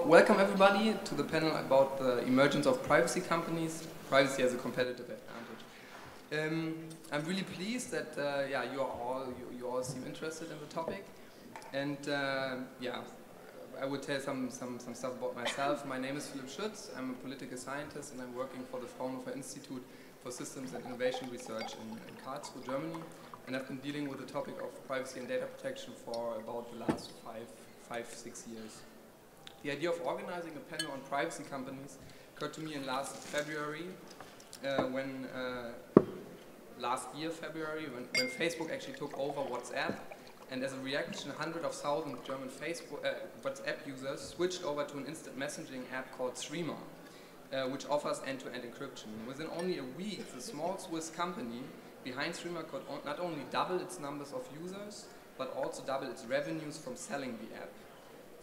Welcome everybody to the panel about the emergence of privacy companies, privacy as a competitive advantage. I'm really pleased that yeah, you all seem interested in the topic, and yeah, I would tell some stuff about myself. My name is Schütz. I'm a political scientist, and I'm working for the Fraunhofer Institute for Systems and Innovation Research in Karlsruhe, Germany, and I've been dealing with the topic of privacy and data protection for about the last 6 years. The idea of organizing a panel on privacy companies occurred to me in last February, last year February, when Facebook actually took over WhatsApp, and as a reaction, hundreds of thousands of German WhatsApp users switched over to an instant messaging app called Threema, which offers end-to-end encryption. Within only a week, the small Swiss company behind Threema could not only double its numbers of users, but also double its revenues from selling the app.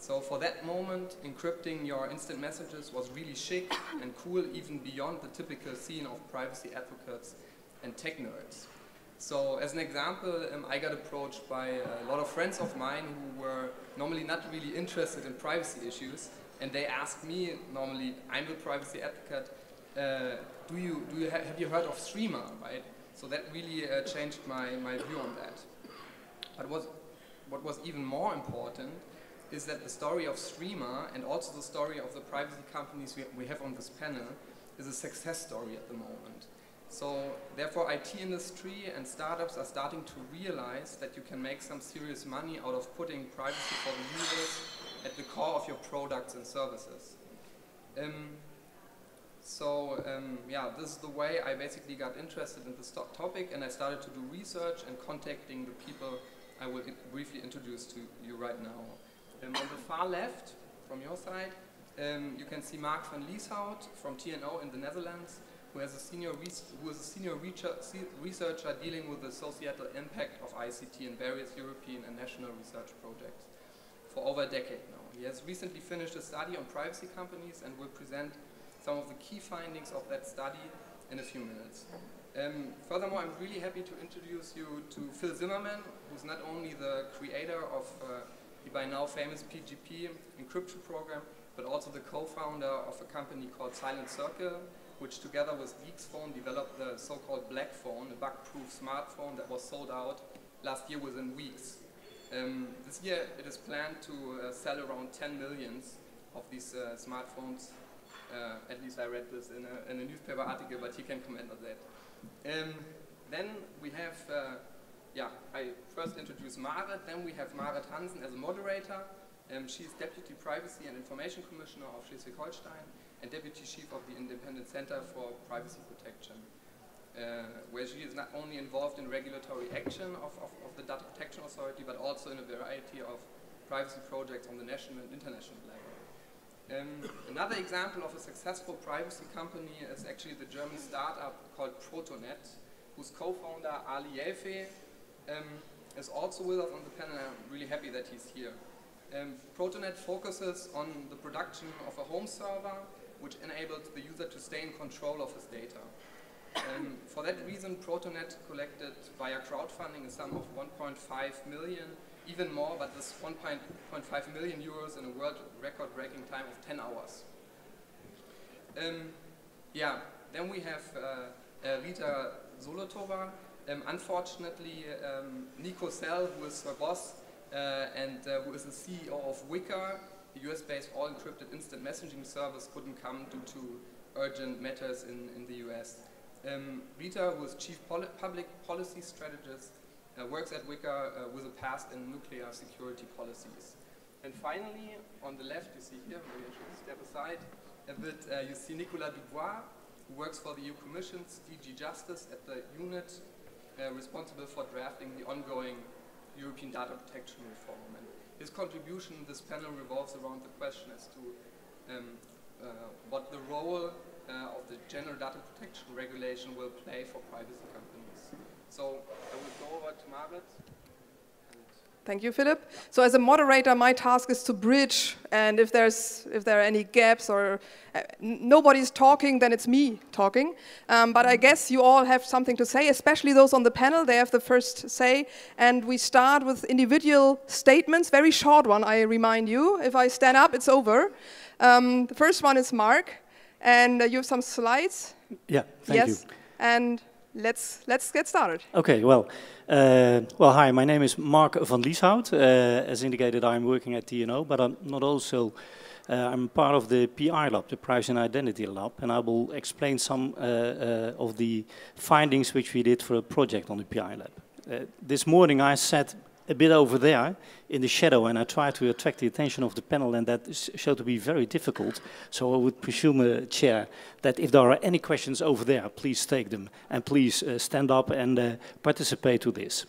So for that moment, encrypting your instant messages was really chic and cool, even beyond the typical scene of privacy advocates and tech nerds. So as an example, I got approached by a lot of friends of mine who were normally not really interested in privacy issues, and they asked me, normally I'm a privacy advocate, have you heard of Threema, right? So that really changed my view on that. But what was even more important is that the story of Threema and also the story of the privacy companies we have on this panel is a success story at the moment. So therefore IT industry and startups are starting to realize that you can make some serious money out of putting privacy for the users at the core of your products and services. Yeah, this is the way I basically got interested in this topic, and I started to do research and contacting the people I will briefly introduce to you right now. On the far left, from your side, you can see Marc van Lieshout from TNO in the Netherlands, who is a senior researcher dealing with the societal impact of ICT in various European and national research projects for over a decade now. He has recently finished a study on privacy companies and will present some of the key findings of that study in a few minutes. Furthermore, I'm really happy to introduce you to Phil Zimmermann, who's not only the creator of the by now famous PGP encryption program, but also the co-founder of a company called Silent Circle, which together with Blackphone developed the so-called Blackphone, a bug-proof smartphone that was sold out last year within weeks. This year it is planned to sell around 10 million of these smartphones. At least I read this in a newspaper article, but he can comment on that. Then we have I first introduced Marit, then we have Marit Hansen as a moderator. She's Deputy Privacy and Information Commissioner of Schleswig-Holstein and Deputy Chief of the Independent Center for Privacy Protection, where she is not only involved in regulatory action of the Data Protection Authority, but also in a variety of privacy projects on the national and international level. Another example of a successful privacy company is actually the German startup called Protonet, whose co-founder Ali Jelveh is also with us on the panel. I'm really happy that he's here. Protonet focuses on the production of a home server which enables the user to stay in control of his data. For that reason, Protonet collected via crowdfunding a sum of 1.5 million, even more, but this 1.5 million euros in a world record-breaking time of 10 hours. Then we have Rita Solotova. Unfortunately, Nicolas, who is her boss and who is the CEO of Wickr, the US-based all-encrypted instant messaging service, couldn't come due to urgent matters in the US. Rita, who is Chief Public Policy Strategist, works at Wickr with a past in nuclear security policies. And finally, on the left, you see here, maybe I should step aside a bit, you see Nicolas Dubois, who works for the EU Commission's DG Justice at the unit responsible for drafting the ongoing European data protection reform. And his contribution in this panel revolves around the question as to what the role of the general data protection regulation will play for privacy companies. So I will go over to Marit. Thank you, Philip. So as a moderator, my task is to bridge, and if there are any gaps or nobody's talking, then it's me talking. But I guess you all have something to say, especially those on the panel. They have the first say, and we start with individual statements, very short one, I remind you. If I stand up, it's over. The first one is Marc, and you have some slides. Yeah, thank you. And let's get started. Okay, well, hi, my name is Marc van Lieshout. As indicated, I'm working at TNO, but I'm not also, I'm part of the PI lab, the Privacy and Identity lab, and I will explain some of the findings which we did for a project on the PI lab. This morning I sat a bit over there in the shadow and I tried to attract the attention of the panel, and that showed to be very difficult. So I would presume, Chair, that if there are any questions over there, please take them and please stand up and participate to this.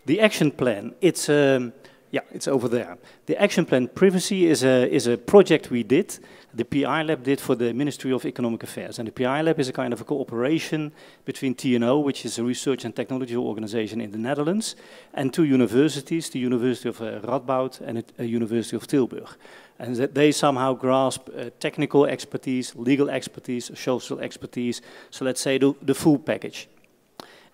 The action plan, it's over there. The action plan privacy is a project we did, the PI lab did for the Ministry of Economic Affairs. And the PI lab is a kind of a cooperation between TNO, which is a research and technology organization in the Netherlands, and two universities, the University of Radboud and the University of Tilburg. And that they somehow grasp technical expertise, legal expertise, social expertise, so let's say the full package.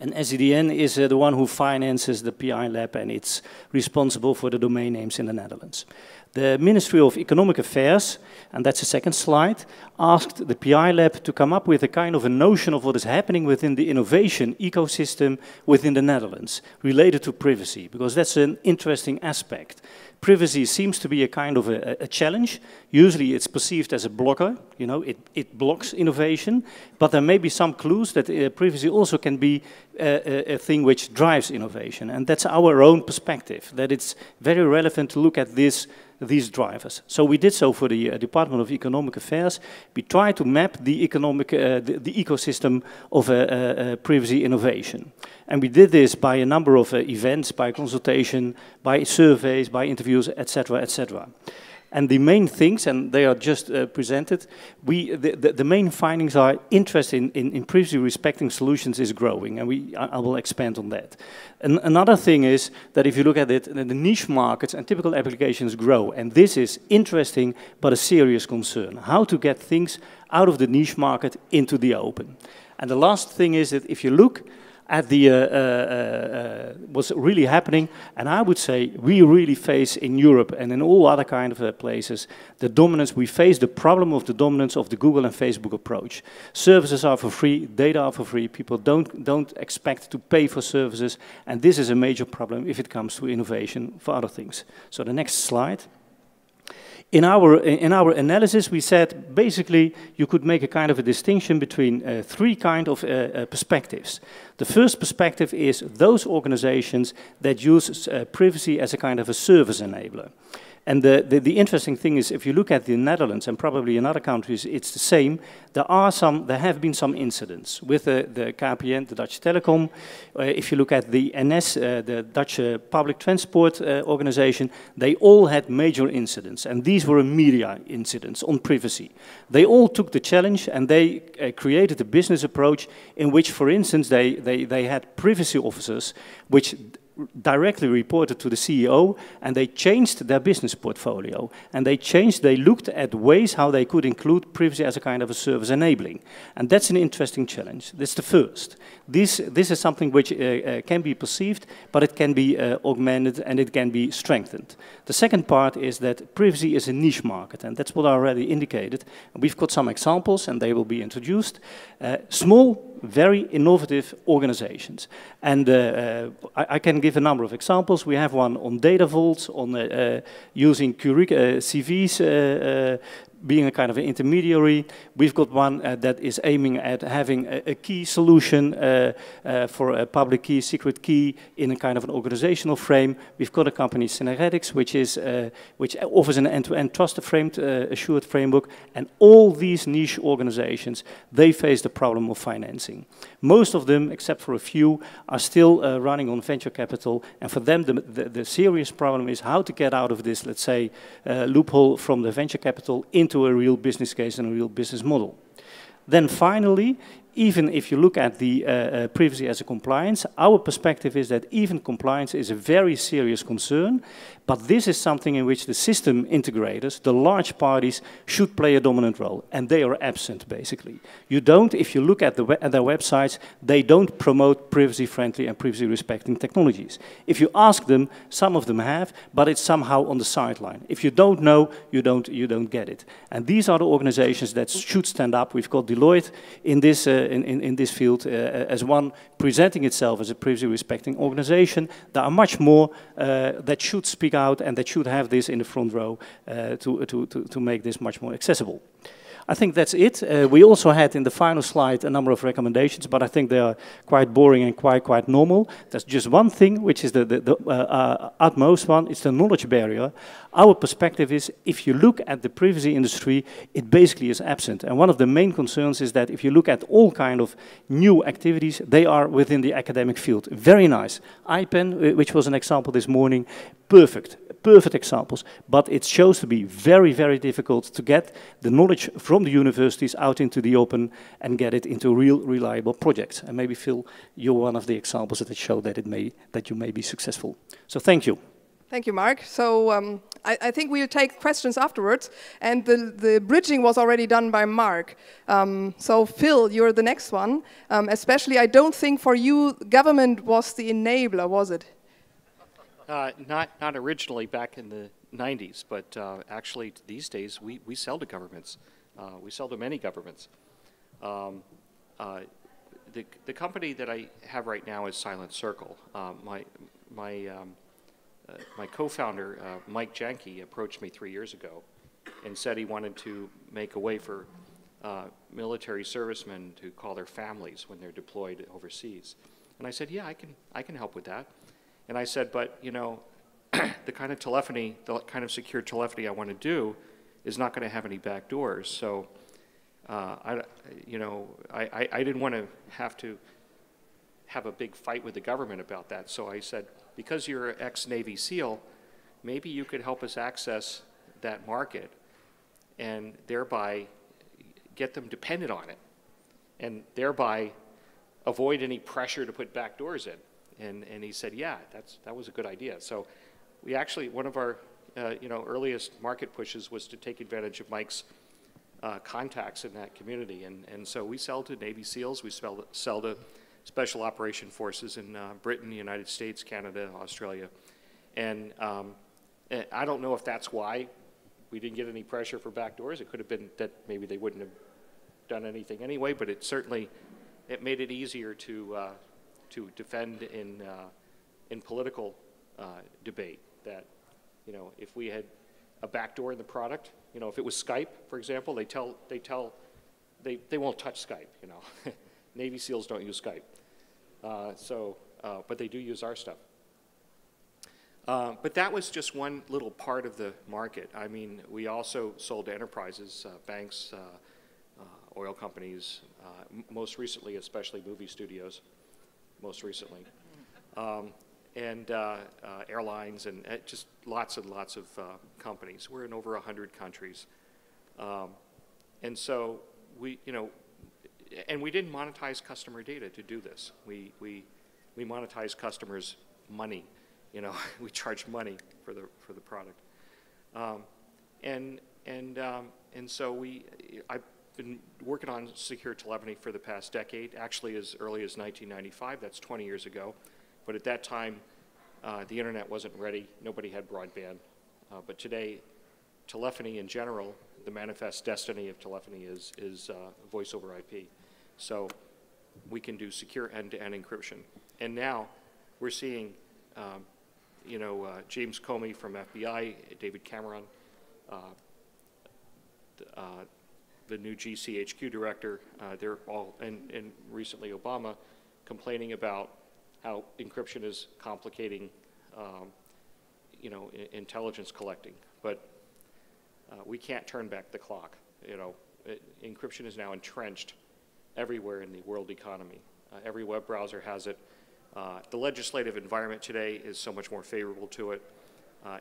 And SEDN is the one who finances the PI lab, and it's responsible for the domain names in the Netherlands. The Ministry of Economic Affairs, and that's the second slide, asked the PI lab to come up with a kind of a notion of what is happening within the innovation ecosystem within the Netherlands related to privacy, because that's an interesting aspect. Privacy seems to be a kind of a challenge. Usually it's perceived as a blocker, you know, it blocks innovation, but there may be some clues that privacy also can be a thing which drives innovation. And that's our own perspective, that it's very relevant to look at these drivers. So we did so for the Department of Economic Affairs. We tried to map the ecosystem of privacy innovation. And we did this by a number of events, by consultation, by surveys, by interviews, etc., etc. And the main things, and they are just presented, the main findings are interest in privacy respecting solutions is growing, and I will expand on that. And another thing is that if you look at it, the niche markets and typical applications grow, and this is interesting but a serious concern. How to get things out of the niche market into the open. And the last thing is that if you look at what's really happening, and I would say we really face in Europe and in all other kind of places the dominance. We face the problem of the dominance of the Google and Facebook approach. Services are for free, data are for free. People don't expect to pay for services, and this is a major problem if it comes to innovation for other things. So the next slide. In our analysis, we said basically you could make a kind of a distinction between three kind of perspectives. The first perspective is those organizations that use privacy as a kind of a service enabler. And the interesting thing is, if you look at the Netherlands, and probably in other countries it's the same, there have been some incidents with the KPN, the Dutch Telecom. If you look at the NS, the Dutch Public Transport Organization, they all had major incidents, and these were media incidents on privacy. They all took the challenge, and they created a business approach in which, for instance, they had privacy officers which directly reported to the CEO, and they changed their business portfolio, and they looked at ways how they could include privacy as a kind of a service enabling, and that's an interesting challenge. That's the first. This is something which can be perceived, but it can be augmented and it can be strengthened. The second part is that privacy is a niche market, and that's what I already indicated. We've got some examples, and they will be introduced. Small, very innovative organizations, and I can give a number of examples. We have one on data vaults, on using CVs, being a kind of an intermediary. We've got one that is aiming at having a key solution for a public key, secret key in a kind of an organizational frame. We've got a company, Synergetics, which offers an end-to-end trust-framed, assured framework. And all these niche organizations, they face the problem of financing. Most of them, except for a few, are still running on venture capital. And for them, the serious problem is how to get out of this, let's say, loophole from the venture capital into a real business case and a real business model. Then finally, even if you look at the privacy as a compliance, our perspective is that even compliance is a very serious concern, but this is something in which the system integrators, the large parties, should play a dominant role, and they are absent, basically. You don't, if you look at, at their websites, they don't promote privacy-friendly and privacy-respecting technologies. If you ask them, some of them have, but it's somehow on the sideline. If you don't know, you don't get it. And these are the organizations that should stand up. We've got Deloitte in this, in this field as one presenting itself as a privacy-respecting organization. There are much more that should speak out and that should have this in the front row to make this much more accessible. I think that's it. We also had in the final slide a number of recommendations, but I think they are quite boring and quite normal. There's just one thing, which is the utmost one, it's the knowledge barrier. Our perspective is, if you look at the privacy industry, it basically is absent. And one of the main concerns is that if you look at all kind of new activities, they are within the academic field. Very nice. IPEN, which was an example this morning, perfect examples, but it shows to be very difficult to get the knowledge from the universities out into the open and get it into real, reliable projects. And maybe, Phil, you're one of the examples that show that that you may be successful. So thank you. Thank you, Marc. So I think we'll take questions afterwards, and the bridging was already done by Marc. So Phil, you're the next one. Especially, I don't think for you, government was the enabler, was it? Not originally back in the 90s, but actually these days we sell to governments. We sell to many governments. The company that I have right now is Silent Circle. My co-founder, Mike Janke, approached me 3 years ago and said he wanted to make a way for military servicemen to call their families when they're deployed overseas. And I said, yeah, I can help with that. And I said, but you know, the kind of telephony, the kind of secure telephony I want to do is not going to have any back doors. So I didn't want to have a big fight with the government about that. So I said, because you're an ex-Navy SEAL, maybe you could help us access that market and thereby get them dependent on it, and thereby avoid any pressure to put back doors in. And he said, yeah, that was a good idea. So we actually, one of our earliest market pushes was to take advantage of Mike's contacts in that community. And so we sell to Navy SEALs, we sell to Special Operation Forces in Britain, the United States, Canada, Australia. And I don't know if that's why we didn't get any pressure for back doors. It could have been that maybe they wouldn't have done anything anyway, but it certainly, it made it easier to defend in political debate that, you know, if we had a backdoor in the product, you know, if it was Skype, for example, they won't touch Skype, you know. Navy SEALs don't use Skype, but they do use our stuff. But that was just one little part of the market. I mean, we also sold to enterprises, banks, oil companies, most recently, especially movie studios. Most recently, and airlines, and just lots and lots of companies. We're in over 100 countries, and so we didn't monetize customer data to do this. We monetize customers' money. You know, we charge money for the product, and so I've been working on secure telephony for the past decade, actually as early as 1995, that's 20 years ago. But at that time, the internet wasn't ready, nobody had broadband. But today, telephony in general, the manifest destiny of telephony is voice over IP. So we can do secure end-to-end encryption. And now we're seeing, James Comey from FBI, David Cameron, the new GCHQ director, they're all, and recently Obama, complaining about how encryption is complicating, intelligence collecting. But we can't turn back the clock. You know, encryption is now entrenched everywhere in the world economy. Every web browser has it. The legislative environment today is so much more favorable to it.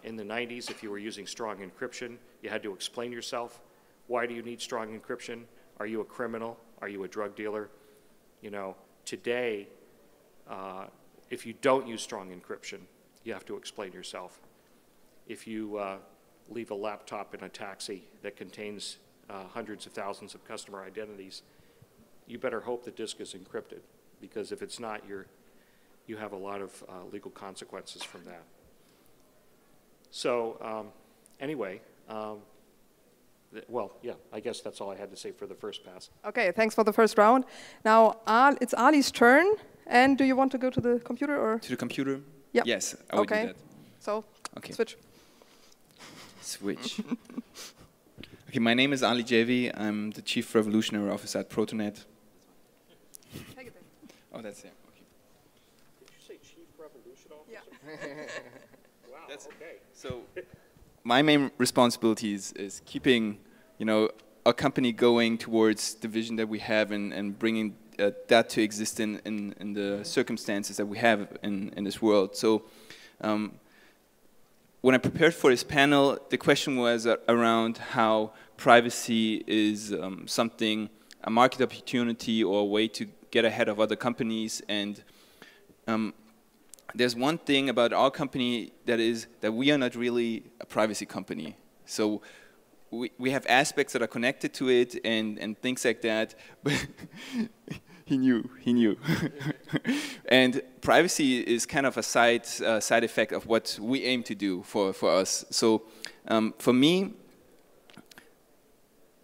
In the 90s, if you were using strong encryption, you had to explain yourself. Why do you need strong encryption? Are you a criminal? Are you a drug dealer? You know, today, if you don't use strong encryption, you have to explain yourself. If you leave a laptop in a taxi that contains hundreds of thousands of customer identities, you better hope the disk is encrypted, because if it's not, you have a lot of legal consequences from that. So anyway, well, yeah, I guess that's all I had to say for the first pass. Okay, thanks for the first round. Now, it's Ali's turn. And do you want to go to the computer or? To the computer? Yeah. Yes, I would do that. So, switch. Switch. Okay, my name is Ali Jelveh. I'm the Chief Revolutionary Officer at Protonet. Take it there. Oh, that's it. Okay. Did you say Chief Revolution Officer? Yeah. Wow, okay. So, my main responsibility is keeping, you know, our company going towards the vision that we have and bringing that to exist in the circumstances that we have in this world. So when I prepared for this panel, the question was around how privacy is something, a market opportunity or a way to get ahead of other companies. And there's one thing about our company that is that we are not really a privacy company. So we have aspects that are connected to it and things like that, but he knew. And privacy is kind of a side effect of what we aim to do for us. So for me,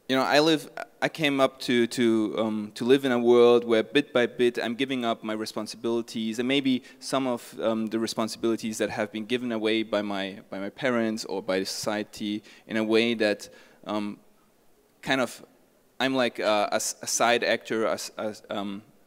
you know, I came up to live in a world where bit by bit I'm giving up my responsibilities and maybe some of the responsibilities that have been given away by my parents or by society in a way that kind of I'm like a side actor, a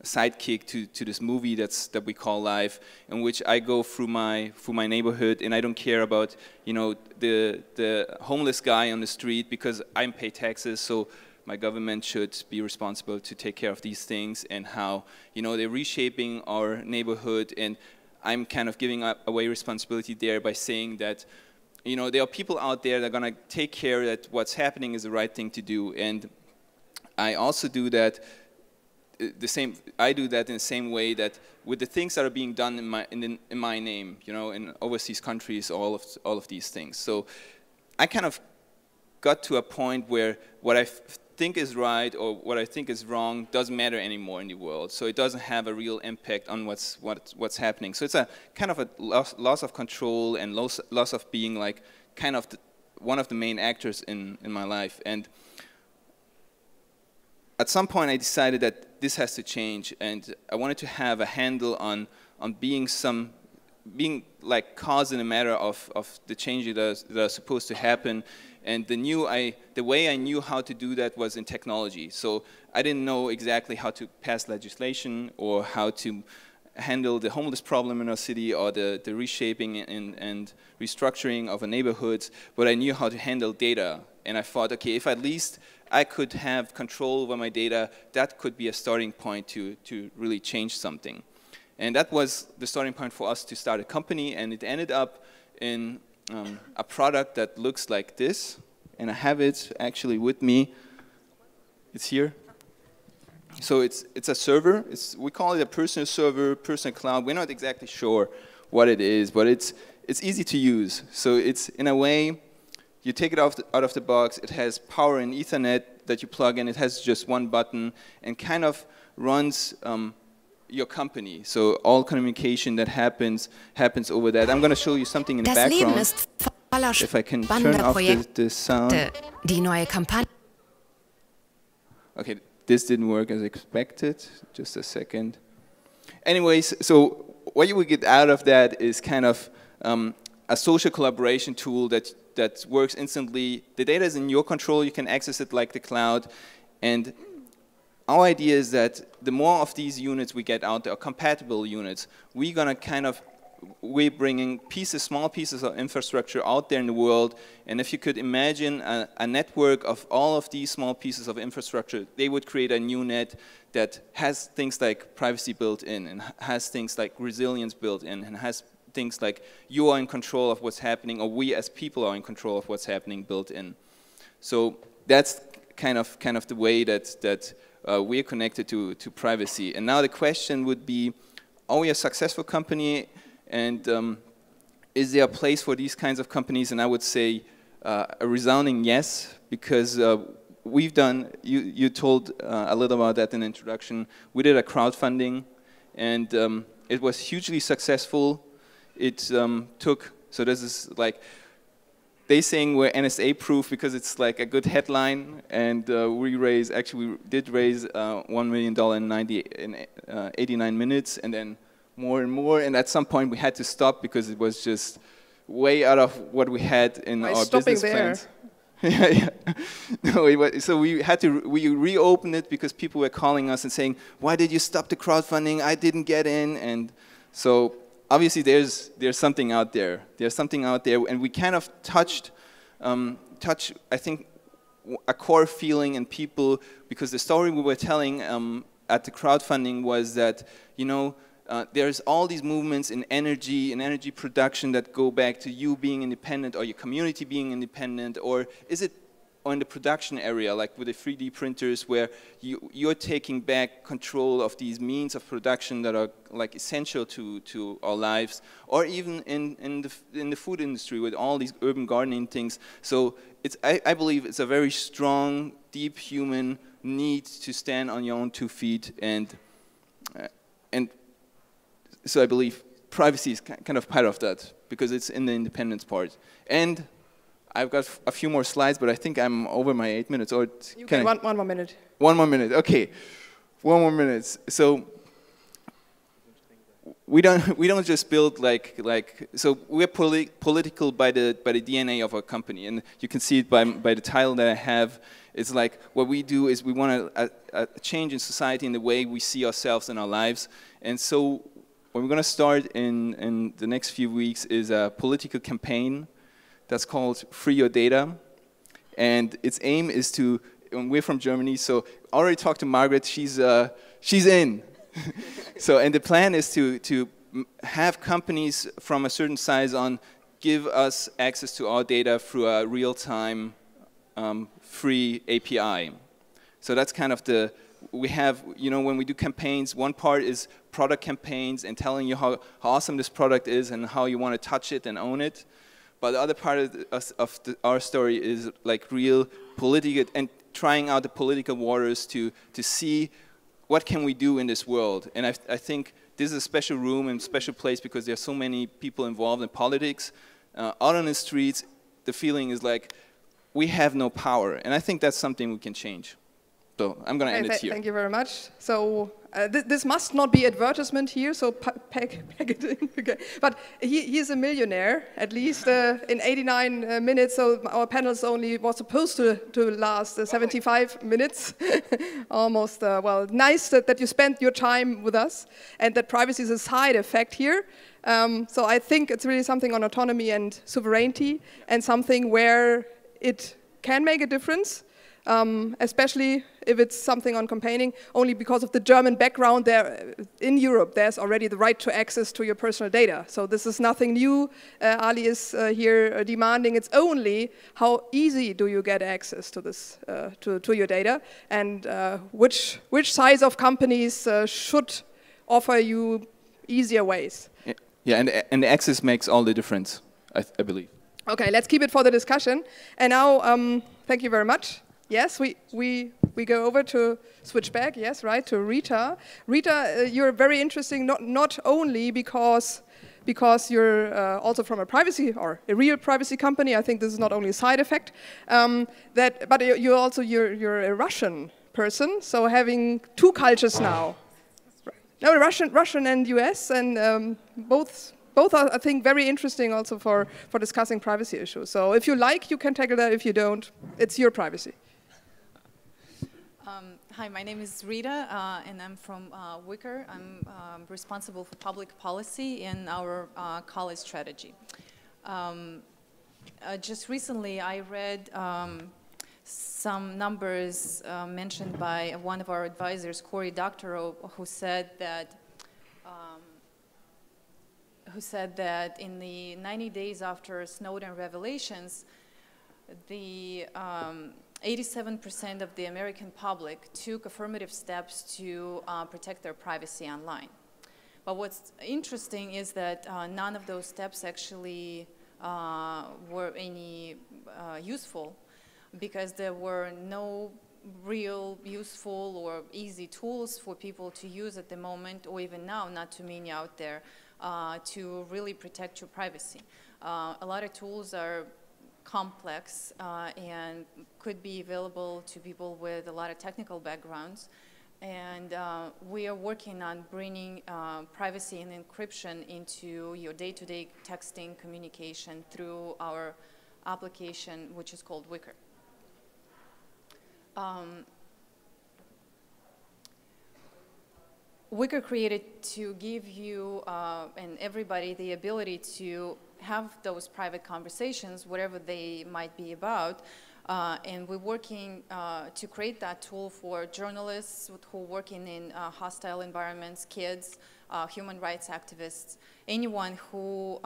sidekick to this movie that we call life, in which I go through my neighborhood and I don't care about, you know, the homeless guy on the street because I pay taxes, so my government should be responsible to take care of these things, and how, you know, they're reshaping our neighborhood, and I'm kind of giving away responsibility there by saying that, you know, there are people out there that are going to take care that what's happening is the right thing to do. And I also do that I do that in the same way that with the things that are being done in my name, you know, in overseas countries, all of these things. So I kind of got to a point where what I think is right or what I think is wrong doesn't matter anymore in the world. So it doesn't have a real impact on what's happening. So it's a kind of a loss of control and loss of being like kind of one of the main actors in my life. And at some point I decided that this has to change, and I wanted to have a handle on being like cause in a matter of the changes that are supposed to happen. And the way I knew how to do that was in technology. So I didn't know exactly how to pass legislation or how to handle the homeless problem in our city or the reshaping and restructuring of a neighborhoods, but I knew how to handle data. And I thought, okay, if at least I could have control over my data, that could be a starting point to really change something. And that was the starting point for us to start a company, and it ended up in a product that looks like this, and I have it actually with me. It's here. So it's a server. We call it a personal server, personal cloud. We're not exactly sure what it is, but it's easy to use. So it's, in a way, you take it out of the box. It has power and Ethernet that you plug in. It has just one button and kind of runs your company. So all communication that happens over that. I'm going to show you something in the background. If I can turn off the sound. Die neue Kampagne. Okay, this didn't work as expected. Just a second. Anyways, so what you would get out of that is kind of a social collaboration tool that works instantly. The data is in your control. You can access it like the cloud. And our idea is that the more of these units we get out there, compatible units, we're bringing small pieces of infrastructure out there in the world. And if you could imagine a network of all of these small pieces of infrastructure, they would create a new net that has things like privacy built in, and has things like resilience built in, and has things like you are in control of what's happening, or we as people are in control of what's happening built in. So that's kind of the way that we're connected to privacy. And now the question would be, are we a successful company, and is there a place for these kinds of companies? And I would say a resounding yes, because we've done, you told a little about that in the introduction, we did a crowdfunding, and it was hugely successful. It took, so this is like, they saying we're NSA proof because it's like a good headline, and we did raise $1 million in 89 minutes, and then more and more, and at some point we had to stop because it was just way out of what we had in our business plans. Yeah. No, so we had to reopen it because people were calling us and saying, "Why did you stop the crowdfunding? I didn't get in." And so obviously there's something out there. There's something out there, and we kind of touch I think a core feeling in people, because the story we were telling at the crowdfunding was that, you know, there's all these movements in energy production that go back to you being independent or your community being independent, or is it on the production area, like with the 3D printers, where you're taking back control of these means of production that are like essential to our lives, or even in the food industry with all these urban gardening things. So I believe it's a very strong, deep human need to stand on your own 2 feet, and so I believe privacy is kind of part of that, because it's in the independence part. And I've got a few more slides, but I think I'm over my 8 minutes. Or one more minute. 1 more minute, okay. 1 more minute. So we don't just build so we're political by the DNA of our company, and you can see it by the title that I have. It's like what we do is we want a change in society in the way we see ourselves in our lives, and so what we're going to start in the next few weeks is a political campaign that's called Free Your Data. And its aim is to, and we're from Germany, so I already talked to Margaret, she's in. So, and the plan is to have companies from a certain size on give us access to our data through a real-time free API. So that's kind of we have, you know, when we do campaigns, one part is product campaigns and telling you how awesome this product is and how you want to touch it and own it. But the other part of our story is like real political, and trying out the political waters to see what can we do in this world. And I think this is a special room and special place because there are so many people involved in politics. Out on the streets, the feeling is like we have no power. And I think that's something we can change. So I'm going to end it here. Thank you very much. So this must not be advertisement here, so pack it in. Okay. But he is a millionaire, at least in 89 minutes. So our panels only was supposed to last 75 minutes. Almost, well, nice that you spent your time with us, and that privacy is a side effect here. So I think it's really something on autonomy and sovereignty, and something where it can make a difference. Especially if it's something on campaigning, only because of the German background there in Europe, there's already the right to access to your personal data. So this is nothing new. Ali is here demanding. It's only how easy do you get access to this, to your data, and which size of companies should offer you easier ways. Yeah, and the access makes all the difference, I believe. Okay, let's keep it for the discussion. And now, thank you very much. Yes, we go over to switch back, yes, right, to Rita. Rita, you're very interesting, not only because you're also from a privacy, or a real privacy company. I think this is not only a side effect, but you're a Russian person, so having 2 cultures now. No, Russian and US, and both are, I think, very interesting also for discussing privacy issues. So if you like, you can tackle that. If you don't, it's your privacy. Hi, my name is Rita, and I'm from Wickr. I'm responsible for public policy in our college strategy. Just recently, I read some numbers mentioned by one of our advisors, Cory Doctorow, who said that in the 90 days after Snowden revelations, the 87% of the American public took affirmative steps to protect their privacy online. But what's interesting is that none of those steps actually were any useful, because there were no real useful or easy tools for people to use at the moment, or even now, not too many out there, to really protect your privacy. A lot of tools are complex and could be available to people with a lot of technical backgrounds. And we are working on bringing privacy and encryption into your day-to-day texting communication through our application, which is called Wickr. Wickr created to give you and everybody the ability to have those private conversations, whatever they might be about. And we're working to create that tool for journalists who are working in hostile environments, kids, human rights activists, anyone who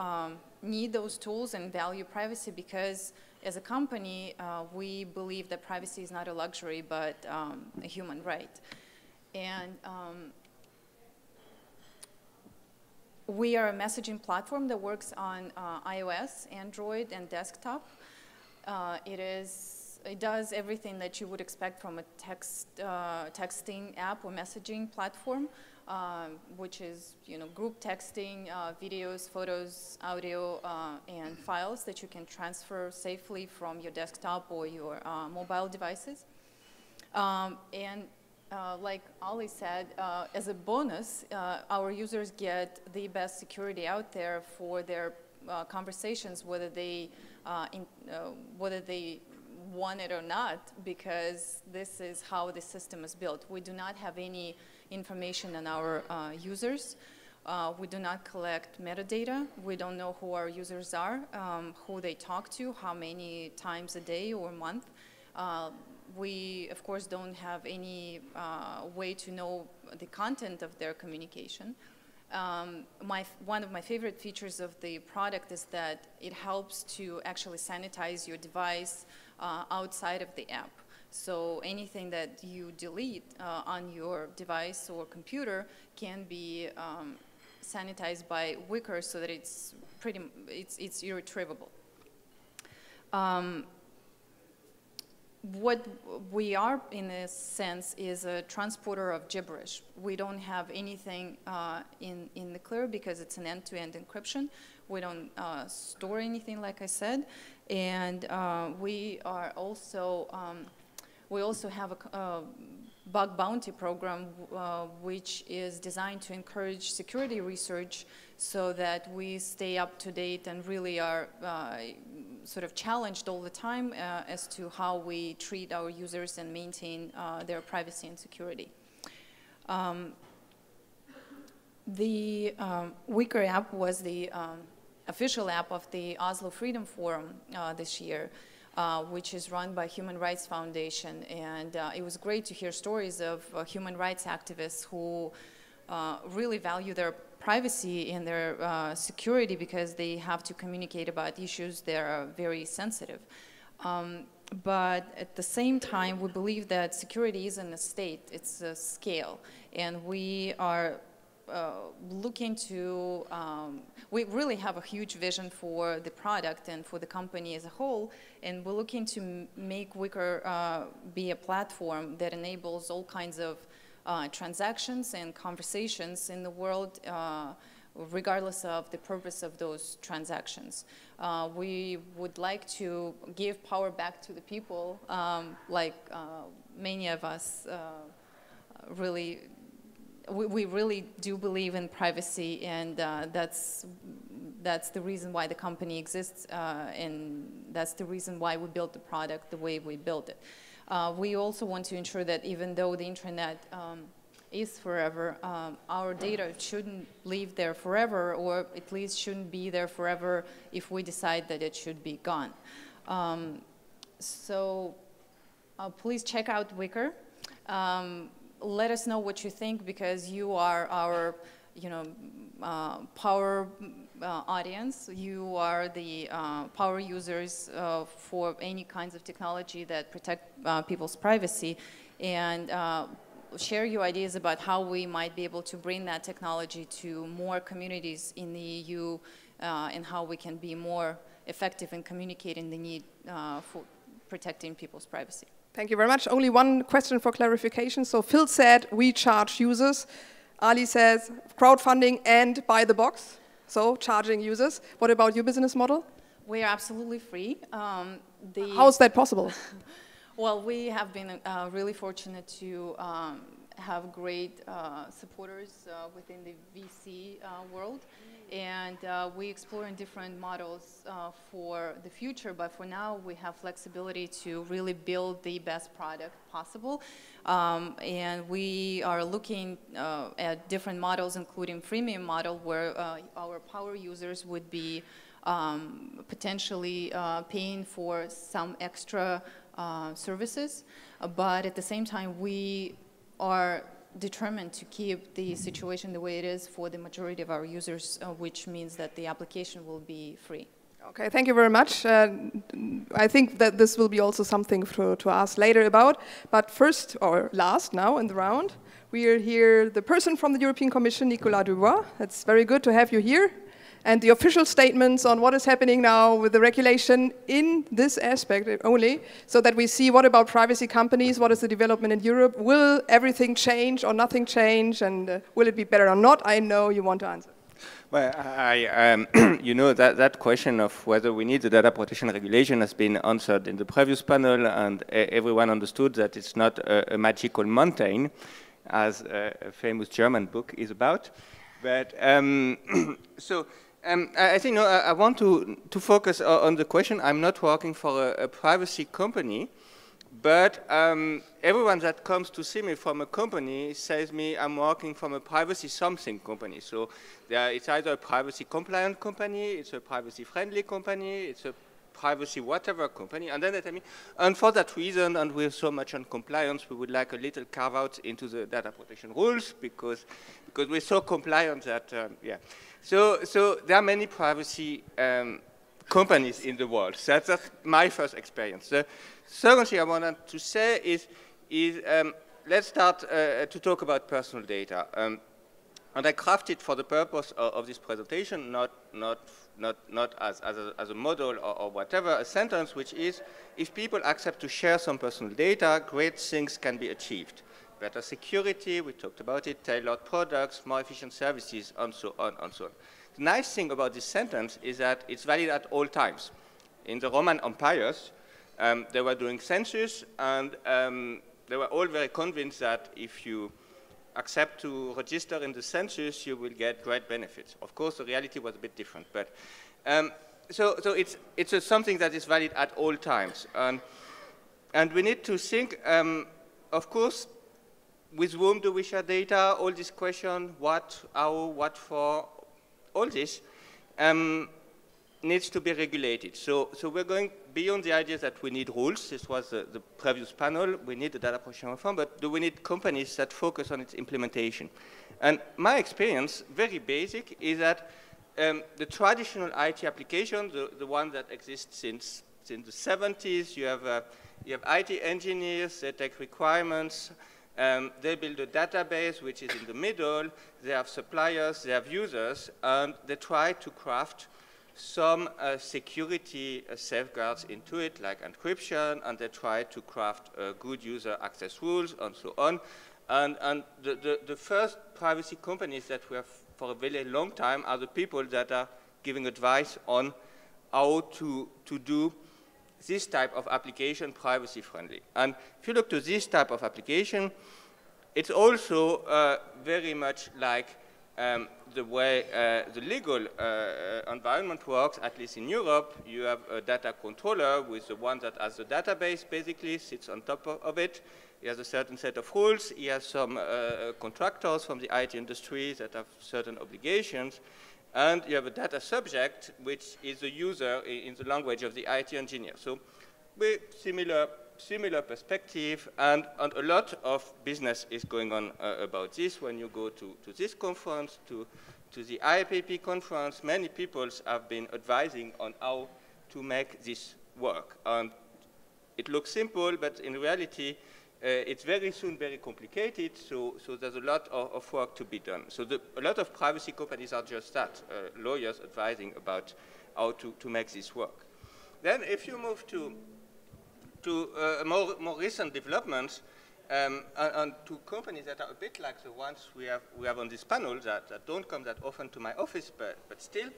need those tools and value privacy, because as a company, we believe that privacy is not a luxury, but a human right. And we are a messaging platform that works on iOS, Android, and desktop. It does everything that you would expect from a texting app or messaging platform, which is, group texting, videos, photos, audio, and files that you can transfer safely from your desktop or your mobile devices. Like Ali said, as a bonus, our users get the best security out there for their conversations, whether they want it or not, because this is how the system is built. We do not have any information on our users. We do not collect metadata. We don't know who our users are, who they talk to, how many times a day or month. We, of course, don't have any way to know the content of their communication. One of my favorite features of the product is that it helps to actually sanitize your device outside of the app. So anything that you delete on your device or computer can be sanitized by Wickr, so that it's irretrievable. What we are, in a sense, is a transporter of gibberish. We don't have anything in the clear because it's an end-to-end encryption. We don't store anything, like I said, and we also have a bug bounty program, which is designed to encourage security research, so that we stay up to date and really are sort of challenged all the time as to how we treat our users and maintain their privacy and security. The Wickr app was the official app of the Oslo Freedom Forum this year, which is run by Human Rights Foundation. And it was great to hear stories of human rights activists who really value their privacy and their security, because they have to communicate about issues that are very sensitive. But at the same time, we believe that security isn't a state, it's a scale. And we are looking to, we really have a huge vision for the product and for the company as a whole, and we're looking to make Wickr be a platform that enables all kinds of transactions and conversations in the world, regardless of the purpose of those transactions. We would like to give power back to the people, like many of us really, we really do believe in privacy, and that's the reason why the company exists, and that's the reason why we built the product the way we built it. We also want to ensure that even though the internet is forever, our data shouldn't live there forever, or at least shouldn't be there forever if we decide that it should be gone. So please check out Wickr. Let us know what you think, because you are our you know, power audience. You are the power users for any kinds of technology that protect people's privacy, and share your ideas about how we might be able to bring that technology to more communities in the EU, and how we can be more effective in communicating the need for protecting people's privacy. Thank you very much. Only one question for clarification. So Phil said we charge users. Ali says crowdfunding and buy the box, so charging users. What about your business model? We are absolutely free. How is that possible? Well, we have been really fortunate to have great supporters within the VC world, and we explore in different models for the future, but for now we have flexibility to really build the best product possible, and we are looking at different models, including freemium model, where our power users would be potentially paying for some extra services, but at the same time we are determined to keep the situation the way it is for the majority of our users, which means that the application will be free. Okay, thank you very much. I think that this will be also something to ask later about, but first, or last now in the round, we are here, the person from the European Commission, Nicolas Dubois. It's very good to have you here. And the official statements on what is happening now with the regulation in this aspect only, so that we see what about privacy companies, what is the development in Europe, will everything change or nothing change, and will it be better or not? I know you want to answer. Well, you know, that question of whether we need the data protection regulation has been answered in the previous panel, and everyone understood that it's not a magical mountain, as a famous German book is about. But I think I want to focus on the question. I'm not working for a privacy company, but everyone that comes to see me from a company says me I'm working from a privacy something company. So it's either a privacy compliant company, it's a privacy friendly company, it's a privacy whatever company, and then they tell me, and for that reason, and we're so much on compliance, we would like a little carve out into the data protection rules because we're so compliant that, yeah. So there are many privacy companies in the world. So that's my first experience. The second thing I wanted to say is let's start to talk about personal data. And I crafted for the purpose of this presentation, not as a model or whatever, a sentence which is, if people accept to share some personal data, great things can be achieved. Better security, we talked about it, tailored products, more efficient services, and so on and so on. The nice thing about this sentence is that it's valid at all times. In the Roman empires, they were doing census, and they were all very convinced that if you accept to register in the census, you will get great benefits. Of course, the reality was a bit different, but so it's something that is valid at all times, and we need to think, of course, with whom do we share data? All this question, what, how, what for, all this needs to be regulated. So we're going beyond the idea that we need rules. This was the previous panel. We need the data protection reform, but do we need companies that focus on its implementation? And my experience, very basic, is that the traditional IT application, the one that exists since the 70s, you have IT engineers, they take requirements, they build a database which is in the middle, they have suppliers, they have users, and they try to craft some security safeguards into it, like encryption, and they try to craft good user access rules, and so on. And the first privacy companies that we have for a very long time are the people that are giving advice on how to do this type of application privacy friendly. And if you look to this type of application, it's also very much like the way the legal environment works, at least in Europe. You have a data controller with the one that has the database, basically, sits on top of it. He has a certain set of rules. He has some contractors from the IT industry that have certain obligations. And you have a data subject, which is a user in the language of the IT engineer. So we're similar similar perspective, and a lot of business is going on about this. When you go to this conference, to the IAPP conference, many people have been advising on how to make this work. And it looks simple, but in reality, it's very soon very complicated, so there's a lot of work to be done. So a lot of privacy companies are just that, lawyers advising about how to make this work. Then if you move to more recent developments, and to companies that are a bit like the ones we have on this panel that don't come that often to my office, but still,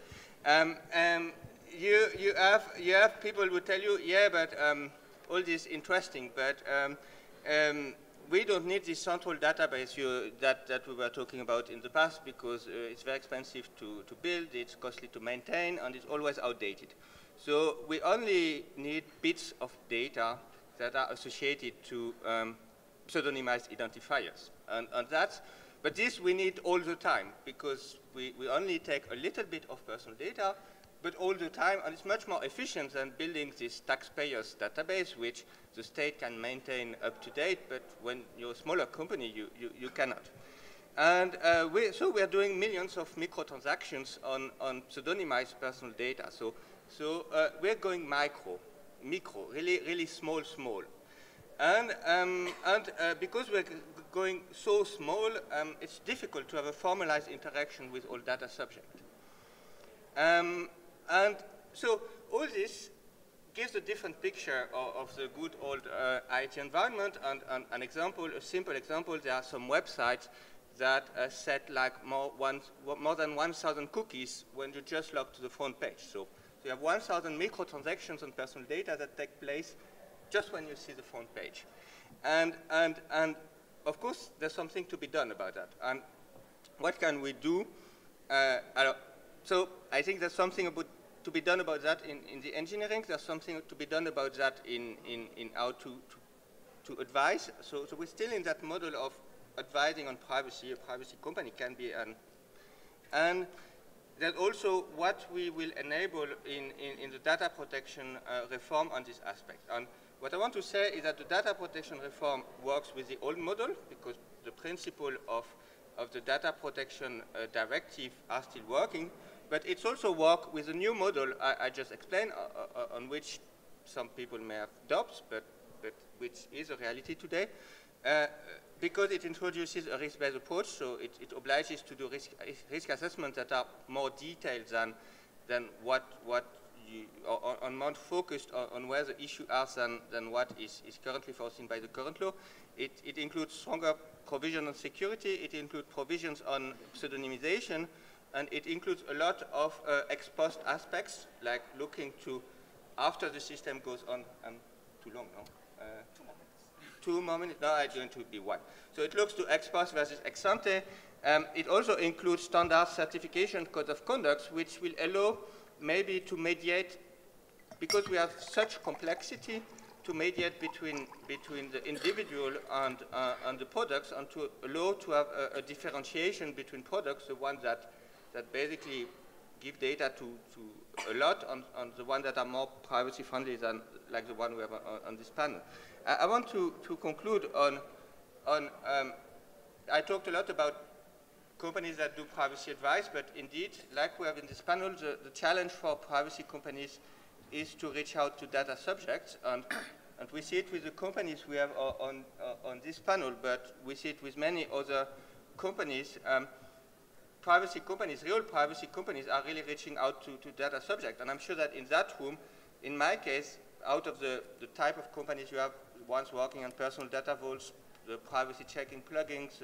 you have people who tell you, yeah, but all this interesting, but we don't need this central database that we were talking about in the past, because it's very expensive to build, it's costly to maintain, and it's always outdated. So we only need bits of data that are associated to pseudonymized identifiers. But this we need all the time, because we only take a little bit of personal data, but all the time, and it's much more efficient than building this taxpayers database, which the state can maintain up to date, but when you're a smaller company, you cannot. And so we are doing millions of microtransactions on pseudonymized personal data. So we're going micro, really small. And because we're going so small, it's difficult to have a formalized interaction with all data subjects. And so all this gives a different picture of the good old IT environment. And an example, a simple example, there are some websites that set like more than 1,000 cookies when you just log to the front page. So you have 1,000 microtransactions on personal data that take place just when you see the front page. And of course, there's something to be done about that. And what can we do? So I think there's something to be done about that in the engineering. There's something to be done about that in how to advise. So we're still in that model of advising on privacy. A privacy company can be and there's also what we will enable in the data protection reform on this aspect. And what I want to say is that the data protection reform works with the old model, because the principle of the data protection directive are still working, but it's also work with a new model I just explained, on which some people may have doubts, but which is a reality today, because it introduces a risk-based approach, so it obliges to do risk assessments that are more detailed than what on more focused on where the issue are than what is currently foreseen by the current law. It includes stronger provision on security, it includes provisions on pseudonymization, and it includes a lot of ex post aspects, like looking to after the system goes on. Too long, no? 2 more minutes? No, I'm going to be one. So it looks to ex post versus ex ante. It also includes standard certification code of conduct, which will allow maybe to mediate, because we have such complexity, to mediate between the individual and the products, and to allow to have a differentiation between products, the ones that basically give data to a lot, and the ones that are more privacy friendly than like the one we have on this panel. I want to conclude on I talked a lot about companies that do privacy advice, but indeed, like we have in this panel, the challenge for privacy companies is to reach out to data subjects, and we see it with the companies we have on this panel, but we see it with many other companies. Privacy companies, real privacy companies, are really reaching out to data subjects, and I'm sure that in that room, in my case, out of the type of companies you have, ones working on personal data vaults, the privacy checking plugins,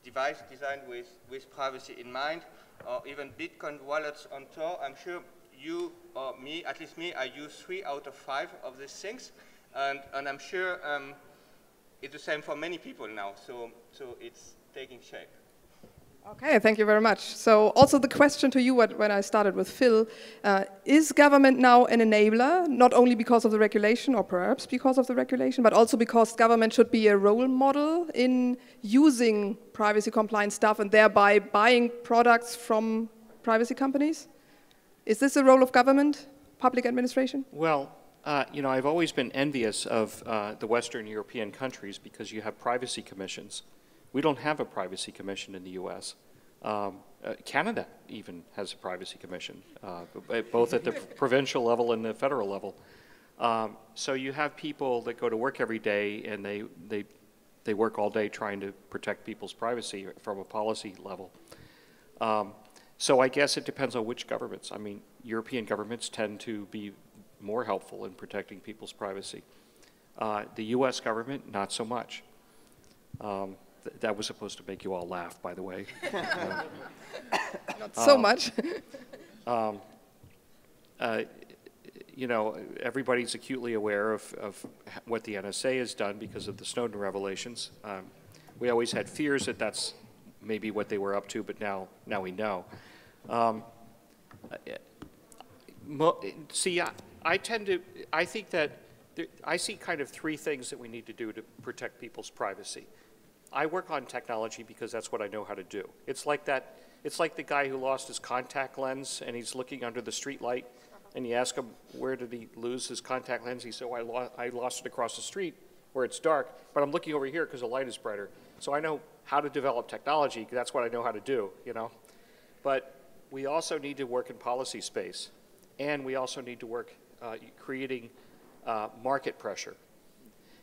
device designed with privacy in mind, or even Bitcoin wallets on Tor, I'm sure you or me, at least me, I use 3 out of 5 of these things, and I'm sure it's the same for many people now, so it's taking shape. Okay, thank you very much. So also the question to you when I started with Phil, is government now an enabler, not only because of the regulation, or perhaps because of the regulation, but also because government should be a role model in using privacy compliant stuff and thereby buying products from privacy companies? Is this a role of government, public administration? Well, You know, I've always been envious of the Western European countries because you have privacy commissions. We don't have a privacy commission in the U.S. Canada even has a privacy commission, both at the provincial level and the federal level. So you have people that go to work every day and they work all day trying to protect people's privacy from a policy level. So I guess it depends on which governments. I mean, European governments tend to be more helpful in protecting people's privacy. The U.S. government, not so much. That was supposed to make you all laugh, by the way. Not so much. You know, everybody's acutely aware of what the NSA has done because of the Snowden revelations. We always had fears that that's maybe what they were up to, but now we know. See, I think that I see kind of three things that we need to do to protect people's privacy. I work on technology because that's what I know how to do. It's like that. It's like the guy who lost his contact lens and he's looking under the street light, and you ask him where did he lose his contact lens. He said, "Oh, I lost it across the street where it's dark, but I'm looking over here because the light is brighter." So I know how to develop technology. That's what I know how to do, you know. But we also need to work in policy space, and we also need to work creating market pressure.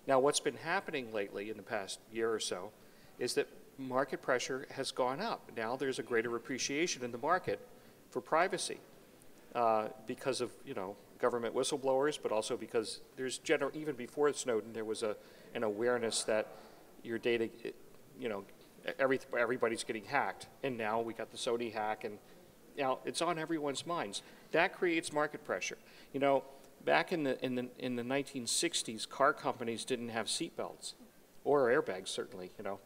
Now, what's been happening lately in the past year or so is that market pressure has gone up. Now there's a greater appreciation in the market for privacy because of, you know, government whistleblowers, but also because there's even before Snowden, there was an awareness that your data, you know, everybody's getting hacked. And now we got the Sony hack, and now it's on everyone's minds. That creates market pressure. You know, back in the 1960s, car companies didn't have seatbelts or airbags, certainly, you know,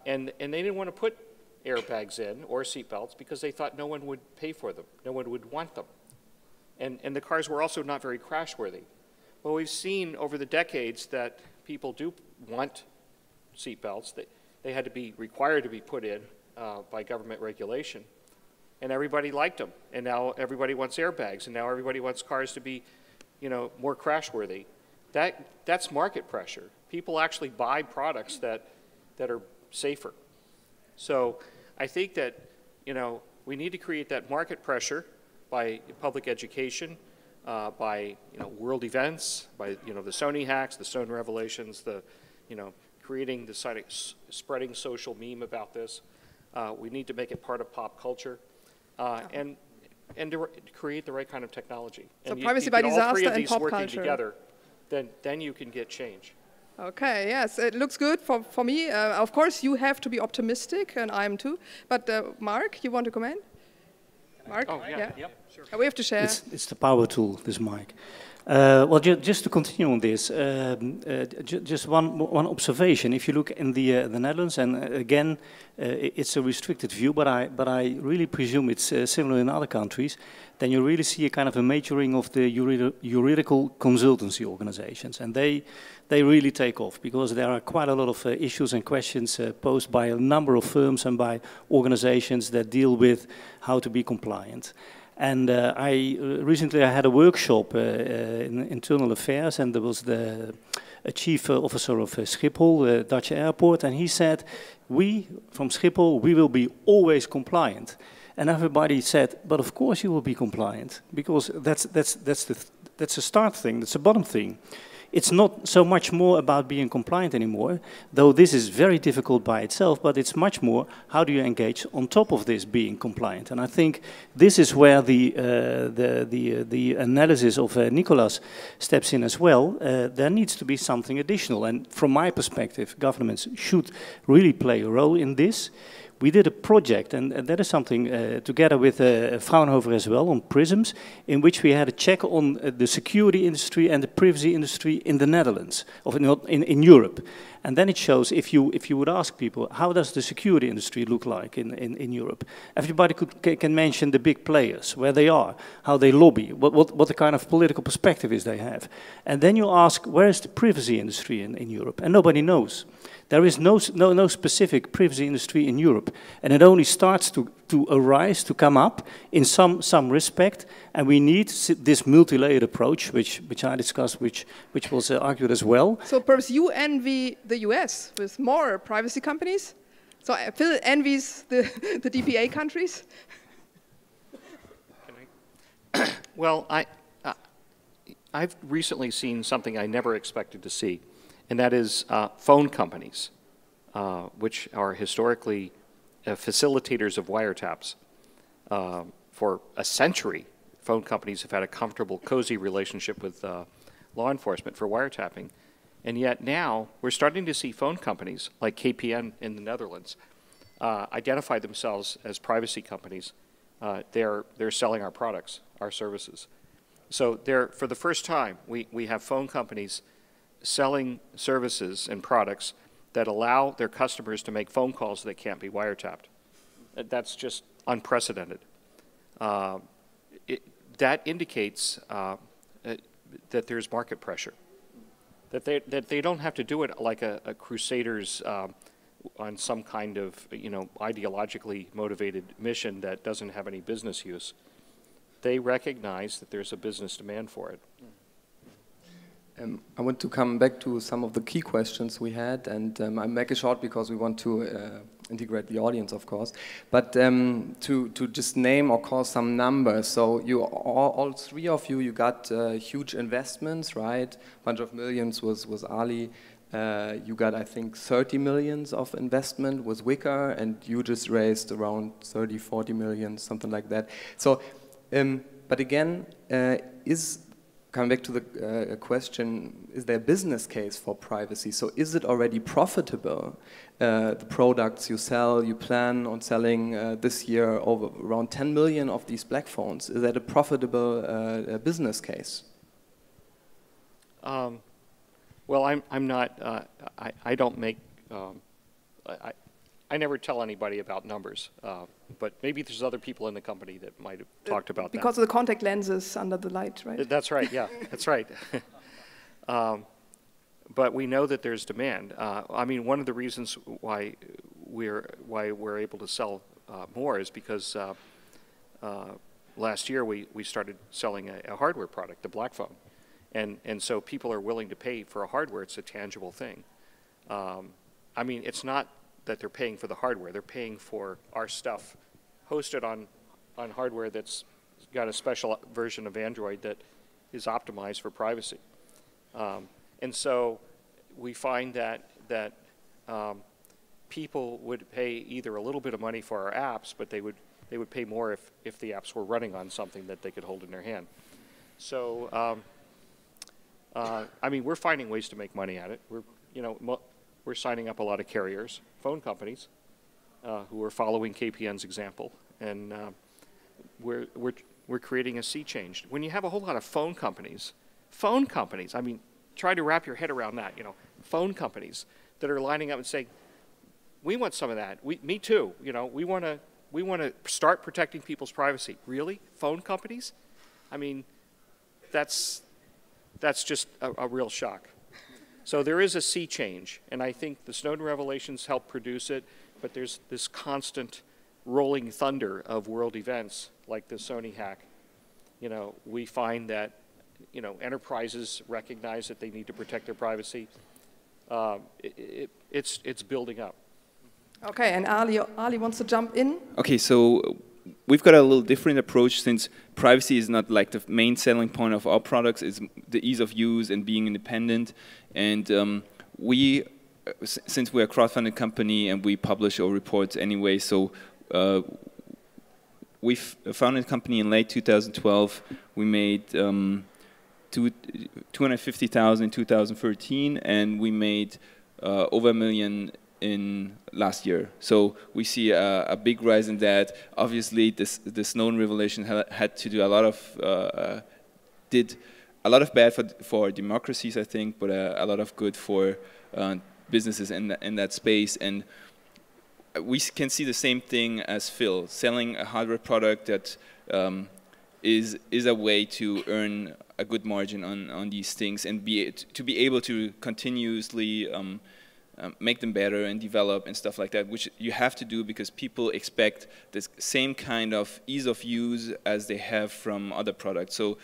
and they didn't want to put airbags in or seatbelts because they thought no one would pay for them, no one would want them, and the cars were also not very crash-worthy. Well, we've seen over the decades that people do want seatbelts. They had to be required to be put in by government regulation. And everybody liked them, and now everybody wants airbags, and now everybody wants cars to be, you know, more crash-worthy. That's market pressure. People actually buy products that are safer. So I think that, you know, we need to create that market pressure by public education, by, you know, world events, by, you know, the Sony hacks, the Snowden revelations, the, you know, creating the spreading social meme about this. We need to make it part of pop culture. And to create the right kind of technology. So and privacy by disaster all three of and these pop working culture. together, then you can get change. Okay, yes, it looks good for me. Of course, you have to be optimistic, and I am too. But Marc, you want to comment? Marc? Oh, yeah. Yep, sure. We have to share. It's the power tool, this mic. Well, just to continue on this, just one observation. If you look in the Netherlands, and again, it's a restricted view, but I really presume it's similar in other countries, then you really see a kind of a maturing of the juridical consultancy organizations, and they really take off because there are quite a lot of issues and questions posed by a number of firms and by organizations that deal with how to be compliant. And recently I had a workshop in internal affairs, and there was a chief officer of Schiphol, Dutch airport, and he said, "We from Schiphol, we will be always compliant." And everybody said, "But of course you will be compliant, because that's a start thing, that's a bottom thing." It's not so much more about being compliant anymore, though this is very difficult by itself, but it's much more how do you engage on top of this being compliant. And I think this is where the analysis of Nicolas steps in as well. There needs to be something additional, and from my perspective, governments should really play a role in this. We did a project, and that is something together with Fraunhofer as well, on prisms, in which we had a check on the security industry and the privacy industry in the Netherlands, or in Europe. And then it shows, if you would ask people, how does the security industry look like in Europe? Everybody can mention the big players, where they are, how they lobby, what the kind of political perspective is they have. And then you ask, where is the privacy industry in Europe? And nobody knows. There is no specific privacy industry in Europe. Europe. And it only starts to arise, to come up in some respect. And we need this multi-layered approach, which I discussed, which was argued as well. So perhaps you envy the US with more privacy companies? So Phil envies the DPA countries? Well, I've recently seen something I never expected to see, and that is phone companies, which are historically facilitators of wiretaps. For a century, phone companies have had a comfortable, cozy relationship with law enforcement for wiretapping. And yet now, we're starting to see phone companies, like KPN in the Netherlands, identify themselves as privacy companies. They're selling our products, our services. So for the first time, we have phone companies selling services and products that allow their customers to make phone calls that can't be wiretapped. That's just unprecedented. That indicates that there's market pressure, that they don't have to do it like a crusaders on some kind of ideologically motivated mission that doesn't have any business use. They recognize that there's a business demand for it. I want to come back to some of the key questions we had, and I make it short because we want to integrate the audience, of course. But to just name or call some numbers, so you all three of you got huge investments, right? Bunch of millions was Ali. You got, I think, 30 millions of investment with Wickr, and you just raised around 30, 40 million, something like that. So, but again, coming back to the question, is there a business case for privacy? So is it already profitable? The products you sell, you plan on selling this year over around 10 million of these Blackphones. Is that a profitable business case? Well, I'm not, I don't make, I never tell anybody about numbers, but maybe there's other people in the company that might have talked about that. Because of the contact lenses under the light, right? That's right, yeah, that's right. But we know that there's demand. I mean, one of the reasons why we're able to sell more is because last year we started selling a hardware product, the Blackphone. And so people are willing to pay for a hardware. It's a tangible thing. I mean, it's not that they're paying for the hardware. They're paying for our stuff hosted on hardware that's got a special version of Android that is optimized for privacy. And so we find that people would pay either a little bit of money for our apps, but they would pay more if the apps were running on something that they could hold in their hand. So I mean, we're finding ways to make money at it. We're signing up a lot of carriers, phone companies, who are following KPN's example, and we're creating a sea change. When you have a whole lot of phone companies, I mean, try to wrap your head around that. Phone companies that are lining up and saying, "We want some of that. Me too. We want to start protecting people's privacy." Really, phone companies? I mean, that's just a real shock. So there is a sea change, and I think the Snowden revelations help produce it, but there's this constant rolling thunder of world events like the Sony hack. We find that, enterprises recognize that they need to protect their privacy. It's building up. Okay, and Ali wants to jump in. Okay, so we've got a little different approach, since privacy is not like the main selling point of our products. It's the ease of use and being independent. And since we're a crowdfunded company and we publish our reports anyway, so we founded a company in late 2012. We made 250,000 in 2013, and we made over $1 million in last year. So we see a big rise in that. Obviously, the Snowden revelation had to do a lot of, did a lot of bad for democracies, I think, but a lot of good for businesses in that space. And we can see the same thing as Phil, selling a hardware product that is a way to earn a good margin on these things and to be able to continuously make them better and develop and stuff like that, which you have to do because people expect this same kind of ease of use as they have from other products. So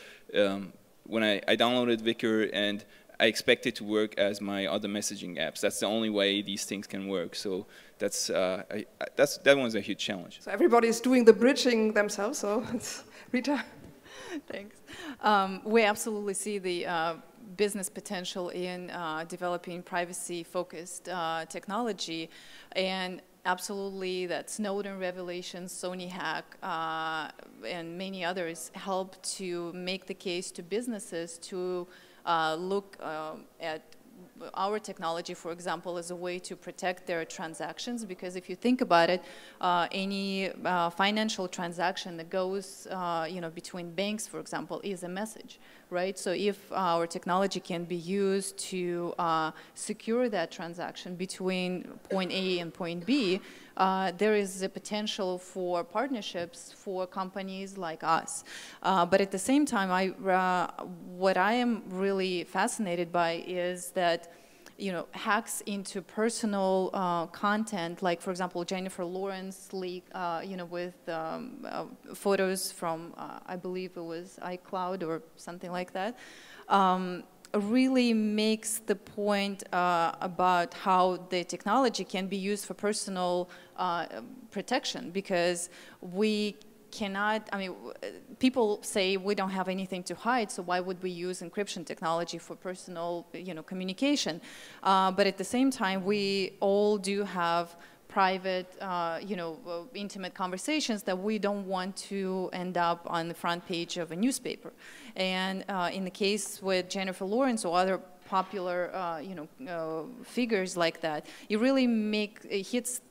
when I downloaded Wickr, and I expect it to work as my other messaging apps. That's the only way these things can work. So that one's a huge challenge. So everybody's doing the bridging themselves. So it's Rita. Thanks. We absolutely see the business potential in developing privacy-focused technology, and absolutely that Snowden revelations, Sony hack, and many others help to make the case to businesses to look at our technology, for example, as a way to protect their transactions, because if you think about it, any financial transaction that goes between banks, for example, is a message, right? So if our technology can be used to secure that transaction between point A and point B, there is a potential for partnerships for companies like us. But at the same time, what I am really fascinated by is that hacks into personal content, like for example Jennifer Lawrence leak, with photos from I believe it was iCloud or something like that, really makes the point about how the technology can be used for personal protection, because we cannot, people say we don't have anything to hide, so why would we use encryption technology for personal, communication? But at the same time, we all do have private, intimate conversations that we don't want to end up on the front page of a newspaper. And in the case with Jennifer Lawrence or other popular, figures like that, it really hits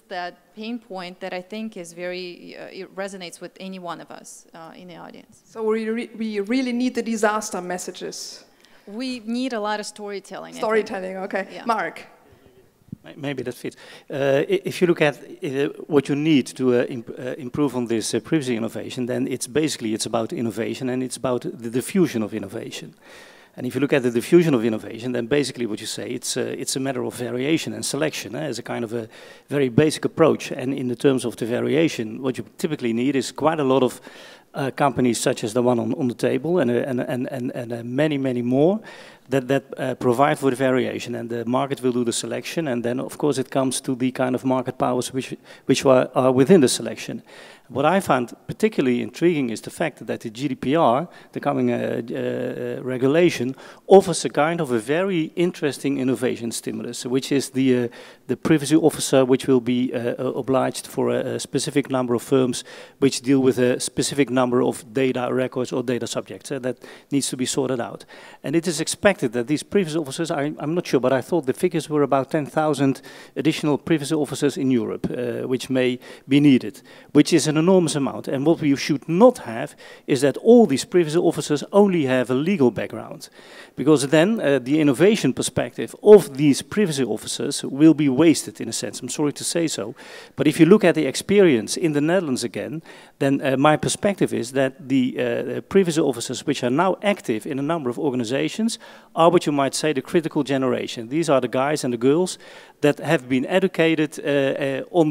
that pain point that I think is it resonates with any one of us in the audience. So we really need the disaster messages. We need a lot of storytelling. Storytelling, okay. Yeah. Marc. Maybe that fits. If you look at what you need to improve on this privacy innovation, then it's about innovation, and it's about the diffusion of innovation. And if you look at the diffusion of innovation, then basically what you say, it's a matter of variation and selection as a kind of a very basic approach. And in the terms of the variation, what you typically need is quite a lot of companies such as the one on the table and many, many more that provide for the variation, and the market will do the selection, and then of course it comes to the kind of market powers which are within the selection. What I found particularly intriguing is the fact that the GDPR, the coming regulation, offers a kind of a very interesting innovation stimulus, which is the privacy officer, which will be obliged for a specific number of firms which deal with a specific number of data records or data subjects that needs to be sorted out. And it is expected that these privacy officers, I'm not sure, but I thought the figures were about 10,000 additional privacy officers in Europe, which may be needed, which is an enormous amount. And what we should not have is that all these privacy officers only have a legal background, because then the innovation perspective of these privacy officers will be wasted in a sense. I'm sorry to say so, but if you look at the experience in the Netherlands again, then my perspective is that the privacy officers which are now active in a number of organizations are what you might say the critical generation. These are the guys and the girls that have been educated in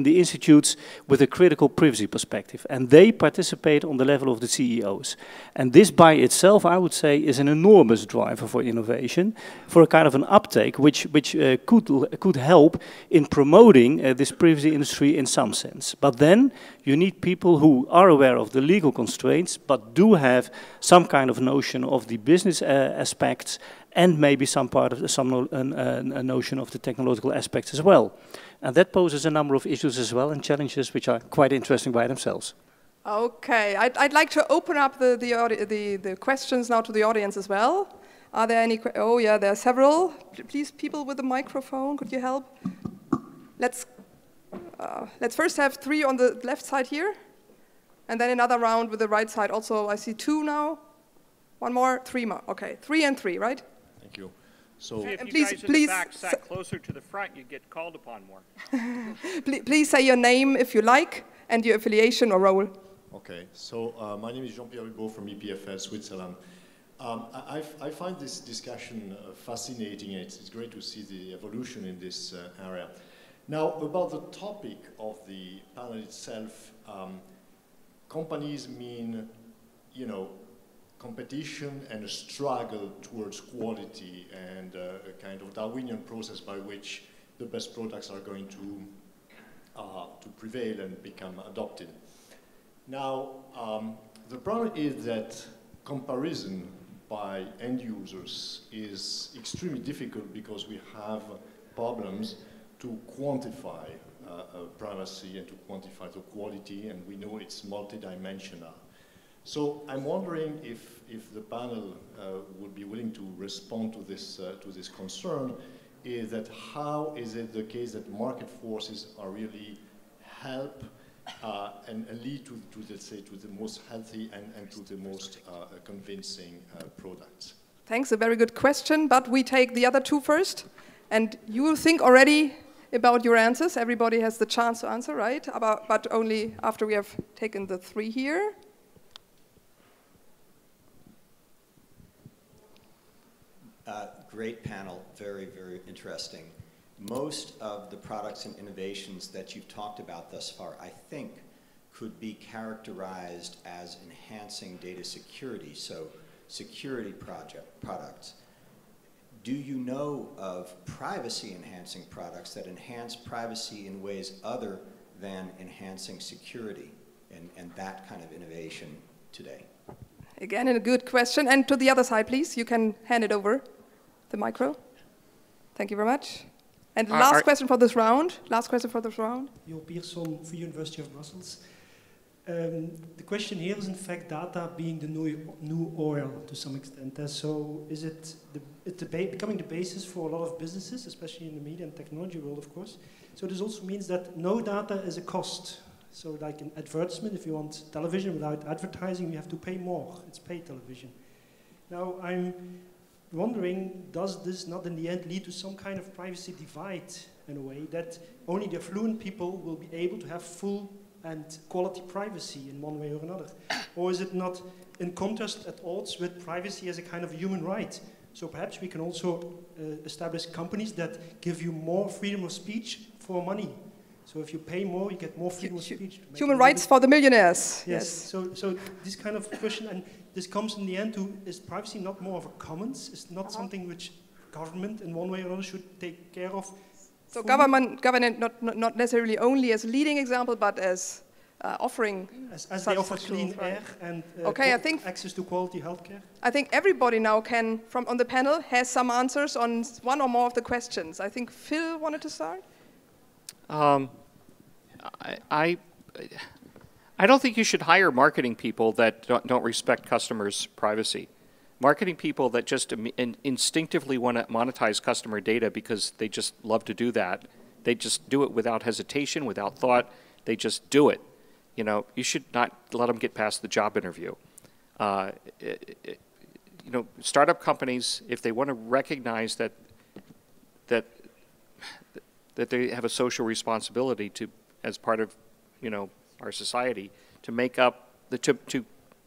the institutes with a critical privacy perspective, and they participate on the level of the CEOs. And this by itself, I would say, is an enormous driver for innovation, for a kind of an uptake which could help in promoting this privacy industry in some sense. But then you need people who are aware of the legal constraints, but do have some kind of notion of the business aspects, and maybe some notion of the technological aspects as well. And that poses a number of issues as well, and challenges which are quite interesting by themselves. Okay, I'd like to open up the questions now to the audience as well. Are there any? Oh yeah, there are several. Please, people with the microphone, could you help? Let's first have 3 on the left side here, and then another round with the right side. Also, I see 2 now. 1 more, 3 more. Okay, 3 and 3, right? Thank you. So, if you guys in the back sat closer to the front, you'd get called upon more. Please say your name if you like, and your affiliation or role. Okay, so my name is Jean-Pierre Hugo from EPFL Switzerland. I find this discussion fascinating. It's great to see the evolution in this area. Now, about the topic of the panel itself, companies mean, you know, competition and a struggle towards quality and a kind of Darwinian process by which the best products are going to prevail and become adopted. Now, the problem is that comparison by end users is extremely difficult because we have problems to quantify privacy and to quantify the quality, and we know it's multidimensional. So I'm wondering if the panel would be willing to respond to this concern, is that how is it the case that market forces are really help and lead to, let's say, to the most healthy and to the most convincing products? Thanks, a very good question, but we take the other two first. And you will think already about your answers. Everybody has the chance to answer, right? But only after we have taken the three here. Great panel, very, very interesting. Most of the products and innovations that you've talked about thus far, I think, could be characterized as enhancing data security, so security products. Do you know of privacy-enhancing products that enhance privacy in ways other than enhancing security and that kind of innovation today? Again, a good question. And to the other side, please. You can hand it over, the micro. Thank you very much. And last question for this round. Last question for this round. Jo Pearson for University of Brussels. The question here is in fact data being the new oil to some extent. So is it becoming the basis for a lot of businesses, especially in the media and technology world, of course. So this also means that no data is a cost. So like an advertisement, if you want television without advertising, you have to pay more. It's paid television. Now I'm wondering, does this not in the end lead to some kind of privacy divide in a way that only the affluent people will be able to have full and quality privacy in one way or another? Or is it not in contrast at odds with privacy as a kind of human right? So perhaps we can also establish companies that give you more freedom of speech for money. So if you pay more, you get more freedom of speech. Human rights for the millionaires. Yes. So this kind of question, and this comes in the end to, is privacy not more of a commons? Is not something which government in one way or another should take care of? So government not necessarily only as a leading example, but as offering as they offer clean air and access to quality healthcare. I think everybody now can, on the panel, has some answers on one or more of the questions. I think Phil wanted to start. I don't think you should hire marketing people that don't respect customers' privacy. Marketing people that just instinctively want to monetize customer data because they just love to do that. They just do it without hesitation, without thought. They just do it. You know, you should not let them get past the job interview. You know, startup companies, if they want to recognize that they have a social responsibility to, as part of, you know, our society, to make up to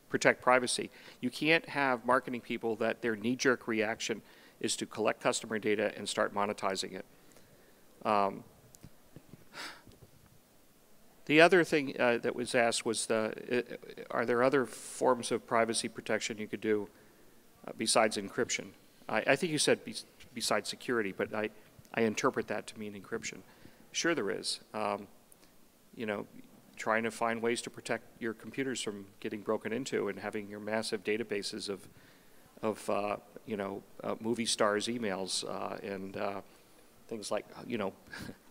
protect privacy. You can't have marketing people that their knee-jerk reaction is to collect customer data and start monetizing it. The other thing that was asked was, are there other forms of privacy protection you could do besides encryption? I think you said besides security, but I interpret that to mean encryption. Sure there is. You know, trying to find ways to protect your computers from getting broken into and having your massive databases of you know, movie stars' emails and things like, you know,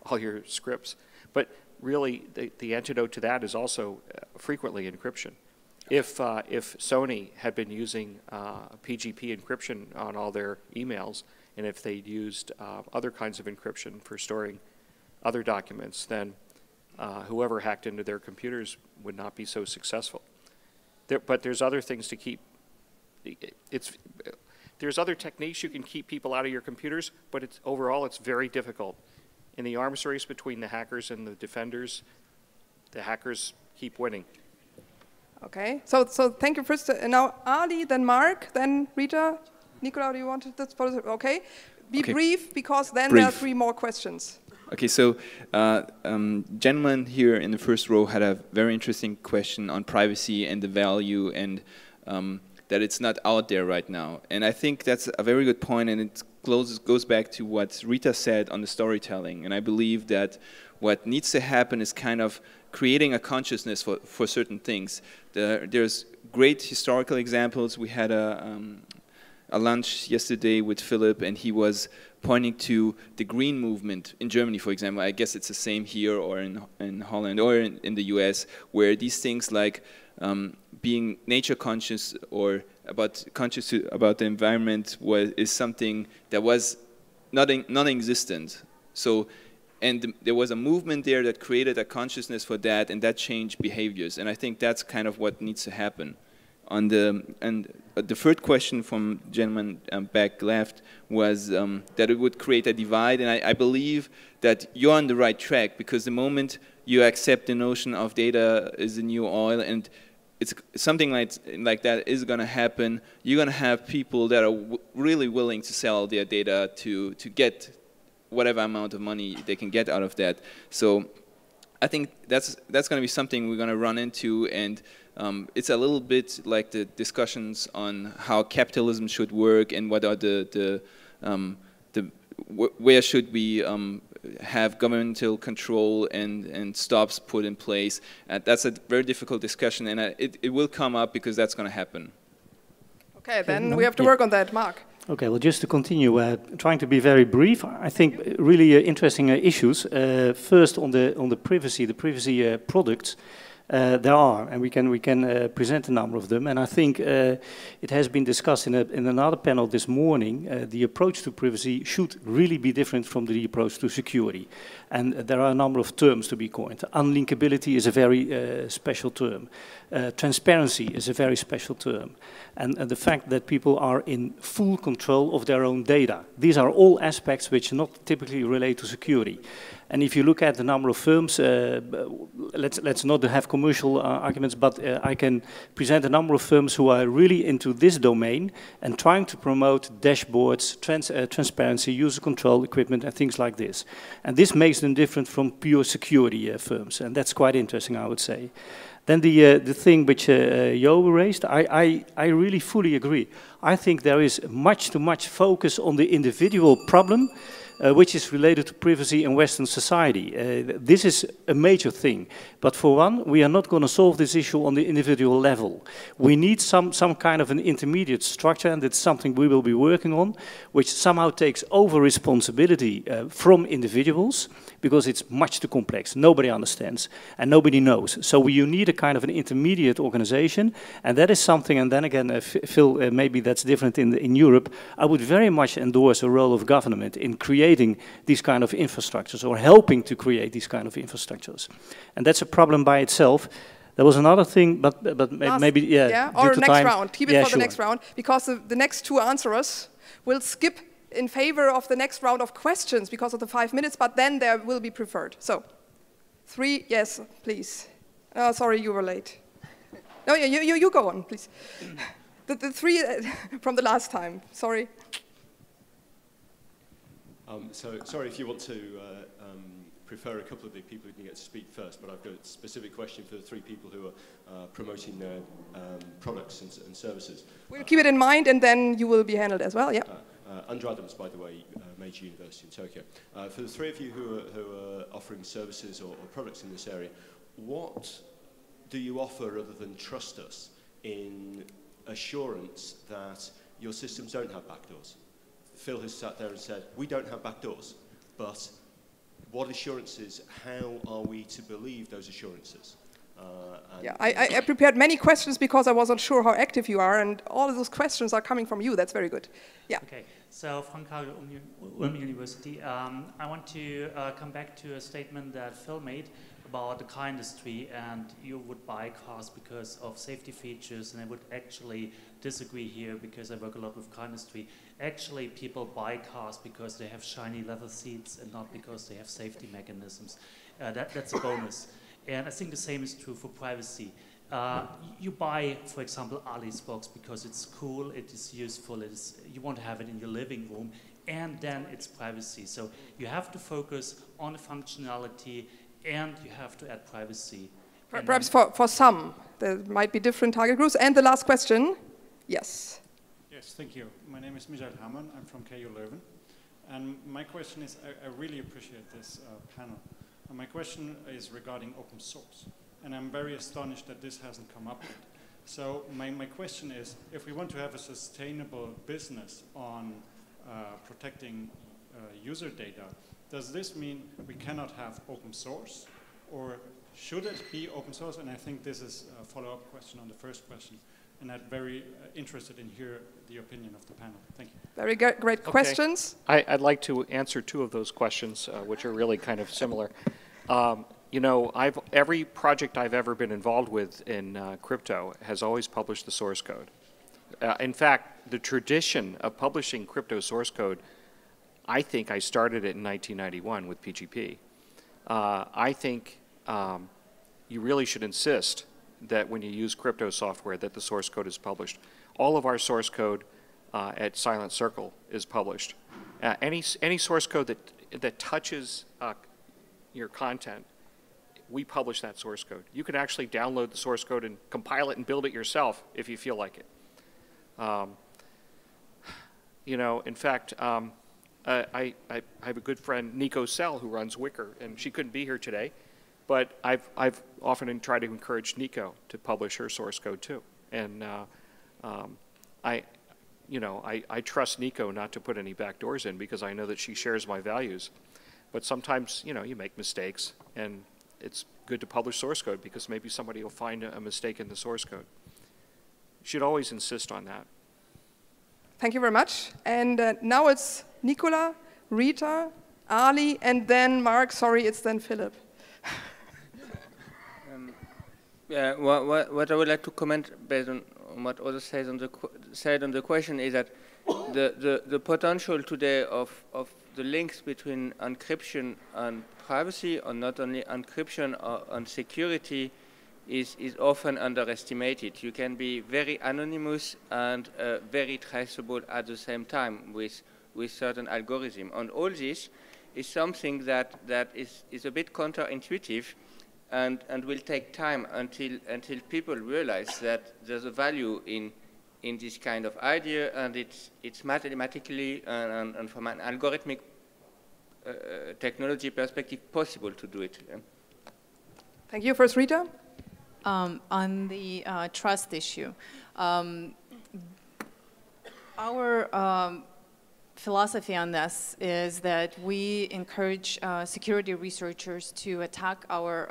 all your scripts. But really, the antidote to that is also frequently encryption. If Sony had been using PGP encryption on all their emails, and if they'd used other kinds of encryption for storing other documents, then whoever hacked into their computers would not be so successful. But there's other things to keep. There's other techniques you can keep people out of your computers, but overall it's very difficult. In the arms race between the hackers and the defenders, the hackers keep winning. Okay, so thank you first. Now Ali, then Marc, then Rita. Nicolas, do you want to? Okay, be brief, because then there are 3 more questions. Okay, so gentleman here in the first row had a very interesting question on privacy and the value, and that it's not out there right now. And I think that's a very good point, and it goes back to what Rita said on the storytelling. And I believe that what needs to happen is kind of creating a consciousness for certain things. There's great historical examples. We had a lunch yesterday with Philip, and he was pointing to the green movement in Germany, for example. I guess it's the same here, or in Holland, or in the US, where these things like being nature conscious or conscious about the environment is something that was non-existent. So, and there was a movement there that created a consciousness for that, and that changed behaviors. And I think that's kind of what needs to happen. The third question from gentleman back left was that it would create a divide, and I believe that you're on the right track, because the moment you accept the notion of data is the new oil, and it's something like that is going to happen, you're going to have people that are really willing to sell their data to get whatever amount of money they can get out of that. So I think that's going to be something we're going to run into, and it's a little bit like the discussions on how capitalism should work, and what are where should we have governmental control and stops put in place. That's a very difficult discussion, and it will come up, because that's going to happen. Okay, then we have to work on that. Marc. Okay, well, just to continue, trying to be very brief, I think really interesting issues. First, on the privacy products. There are, and we can present a number of them. And I think it has been discussed in another panel this morning. The approach to privacy should really be different from the approach to security. And there are a number of terms to be coined. Unlinkability is a very special term. Transparency is a very special term. And the fact that people are in full control of their own data. These are all aspects which not typically relate to security. And if you look at the number of firms, let's not have commercial arguments, but I can present a number of firms who are really into this domain and trying to promote dashboards, transparency, user control equipment, and things like this. And this makes them different from pure security firms, and that's quite interesting, I would say. Then the thing which Jo raised, I really fully agree. I think there is much too much focus on the individual problem, which is related to privacy in Western society. This is a major thing. But for one, we are not going to solve this issue on the individual level. We need some kind of an intermediate structure, and it's something we will be working on, which somehow takes over responsibility from individuals, because it's much too complex. Nobody understands, and nobody knows. So you need a kind of an intermediate organization, and that is something, and then again, Phil, maybe that's different in Europe. I would very much endorse a role of government in creating these kind of infrastructures, or helping to create these kind of infrastructures. And that's a problem by itself. There was another thing, but maybe, yeah. Or next round, keep it for the next round, because the next 2 answerers will skip in favor of the next round of questions because of the 5 minutes, but then there will be preferred. So, 3, yes, please. Oh, sorry, you were late. No, you go on, please. The 3 from the last time, sorry. So, sorry if you want to prefer a couple of the people who can get to speak first, but I've got a specific question for the 3 people who are promoting their products and services. We'll keep it in mind, and then you will be handled as well, yeah. Under Adams, by the way, Meiji University in Tokyo. For the 3 of you who are offering services or products in this area, what do you offer other than trust us in assurance that your systems don't have backdoors? Phil has sat there and said, we don't have backdoors, but what assurances, how are we to believe those assurances? Yeah, I prepared many questions because I wasn't sure how active you are, and all of those questions are coming from you. That's very good. Yeah. Okay, so from Ulm University, I want to come back to a statement that Phil made about the car industry, and you would buy cars because of safety features, and I would actually disagree here because I work a lot with car industry. Actually, people buy cars because they have shiny leather seats and not because they have safety mechanisms. That's a bonus. And I think the same is true for privacy. you buy, for example, Ali's box because it's cool, it is useful, you want to have it in your living room, and then it's privacy. So you have to focus on the functionality and you have to add privacy. Perhaps for some, there might be different target groups. And the last question, yes. Yes, thank you. My name is Michael Hermann. I'm from KU Leuven. And my question is, I really appreciate this panel. And my question is regarding open source. And I'm very astonished that this hasn't come up yet. So my question is, if we want to have a sustainable business on protecting user data, does this mean we cannot have open source? Or should it be open source? And I think this is a follow-up question on the first question. And I'm very interested in hear the opinion of the panel. Thank you. Very great questions. I'd like to answer two of those questions, which are really kind of similar. You know, every project I've ever been involved with in crypto has always published the source code. In fact, the tradition of publishing crypto source code, I think I started it in 1991 with PGP. I think you really should insist that when you use crypto software that the source code is published. All of our source code at Silent Circle is published. Any source code that touches your content, we publish that source code. You can actually download the source code and compile it and build it yourself if you feel like it. You know, in fact, I have a good friend, Nicolas, who runs Wickr, and she couldn't be here today, but I've often tried to encourage Nico to publish her source code too. And I trust Nico not to put any backdoors in because I know that she shares my values. But sometimes, you know, you make mistakes, and it's good to publish source code because maybe somebody will find a mistake in the source code. You should always insist on that. Thank you very much. And now it's Nicolas, Rita, Ali, and then Marc. Sorry, it's then Philip. Yeah, what I would like to comment based on what others said on the question is that the potential today of the links between encryption and privacy, or not only encryption and security, is often underestimated. You can be very anonymous and very traceable at the same time with certain algorithm. And all this is something that is a bit counterintuitive and will take time until people realize that there's a value in this kind of idea, and it's mathematically and from an algorithmic technology perspective possible to do it. Yeah. Thank you. First, Rita. On the trust issue, our philosophy on this is that we encourage security researchers to attack our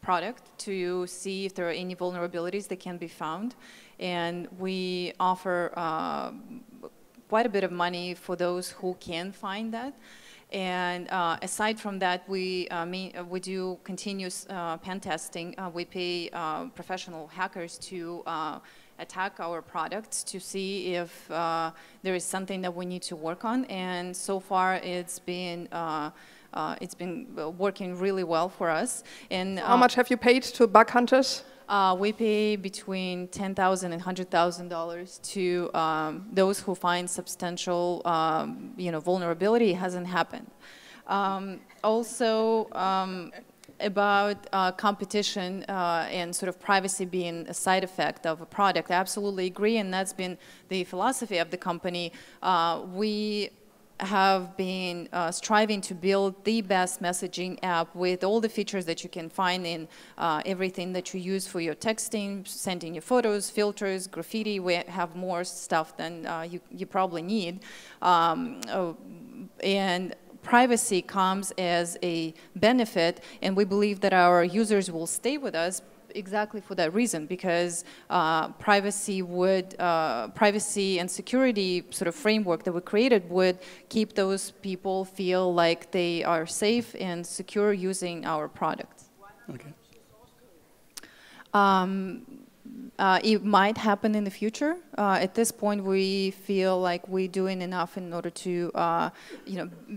product to see if there are any vulnerabilities that can be found. And we offer quite a bit of money for those who can find that. And aside from that, we do continuous pen testing. We pay professional hackers to attack our products to see if there is something that we need to work on. And so far, it's been working really well for us. And how much have you paid to bug hunters? We pay between $10,000 and $100,000 to those who find substantial, vulnerability hasn't happened. Also, about competition and sort of privacy being a side effect of a product, I absolutely agree, and that's been the philosophy of the company. We have been striving to build the best messaging app with all the features that you can find in everything that you use for your texting, sending your photos, filters, graffiti. We have more stuff than you probably need. And privacy comes as a benefit, and we believe that our users will stay with us exactly for that reason, because privacy and security sort of framework that we created would keep those people feel like they are safe and secure using our products. Okay. It might happen in the future. At this point, we feel like we're doing enough in order to,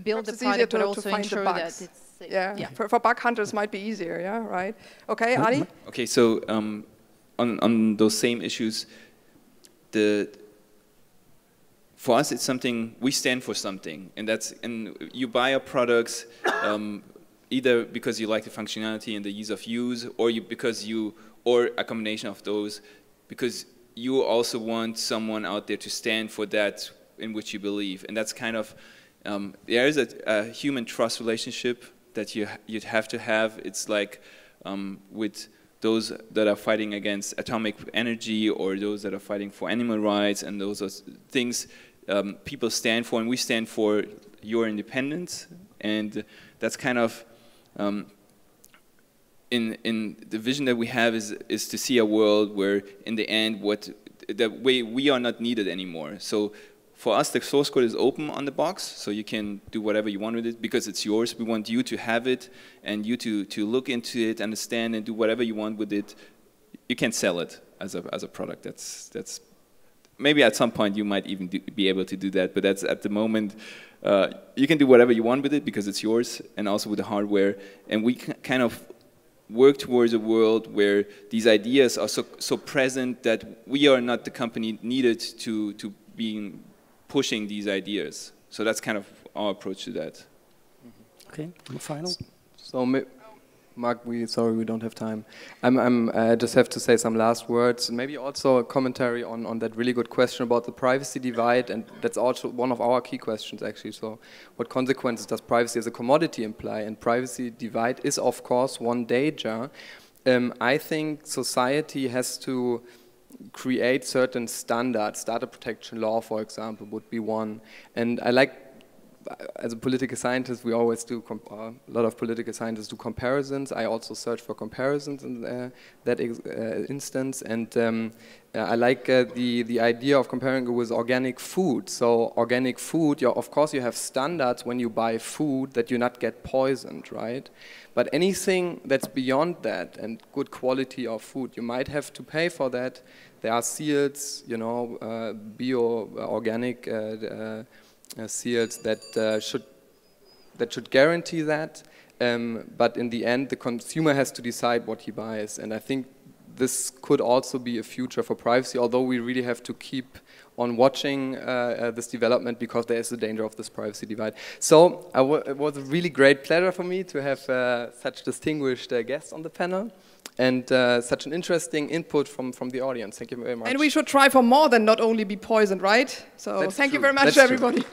build the product, but also ensure that it's safe. Yeah. For bug hunters, might be easier. Yeah, right. Okay, Ali. Okay, so on those same issues, for us, it's something, we stand for something, and you buy our products either because you like the functionality and the ease of use, or or a combination of those, because you also want someone out there to stand for that in which you believe, and that's kind of, there is a human trust relationship that you'd have to have. It's like with those that are fighting against atomic energy, or those that are fighting for animal rights, and those are things people stand for, and we stand for your independence, and that's kind of in the vision that we have is to see a world where in the end we are not needed anymore. So for us, the source code is open on the box, so you can do whatever you want with it because it's yours. We want you to have it and you to look into it, understand, and do whatever you want with it. You can sell it as a product. That's maybe at some point you might even be able to do that, but that's at the moment you can do whatever you want with it because it's yours, and also with the hardware. And we kind of work towards a world where these ideas are so present that we are not the company needed to being pushing these ideas. So that's kind of our approach to that. Okay, and the final. So, Marc, sorry we don't have time. I just have to say some last words. Maybe also a commentary on that really good question about the privacy divide, and that's also one of our key questions actually. So, what consequences does privacy as a commodity imply? And privacy divide is of course one danger. I think society has to create certain standards. Data protection law, for example, would be one. And I like, as a political scientist, we always do, a lot of political scientists do comparisons. I also search for comparisons in that instance. And I like the idea of comparing it with organic food. So organic food, of course you have standards when you buy food that you not get poisoned, right? But anything that's beyond that and good quality of food, you might have to pay for that. There are seals, you know, organic seals that should guarantee that. But in the end, the consumer has to decide what he buys. And I think this could also be a future for privacy, although we really have to keep on watching this development because there is the danger of this privacy divide. So it was a really great pleasure for me to have such distinguished guests on the panel and such an interesting input from the audience. Thank you very much. And we should try for more than not only be poisoned, right? So thank you very much, everybody.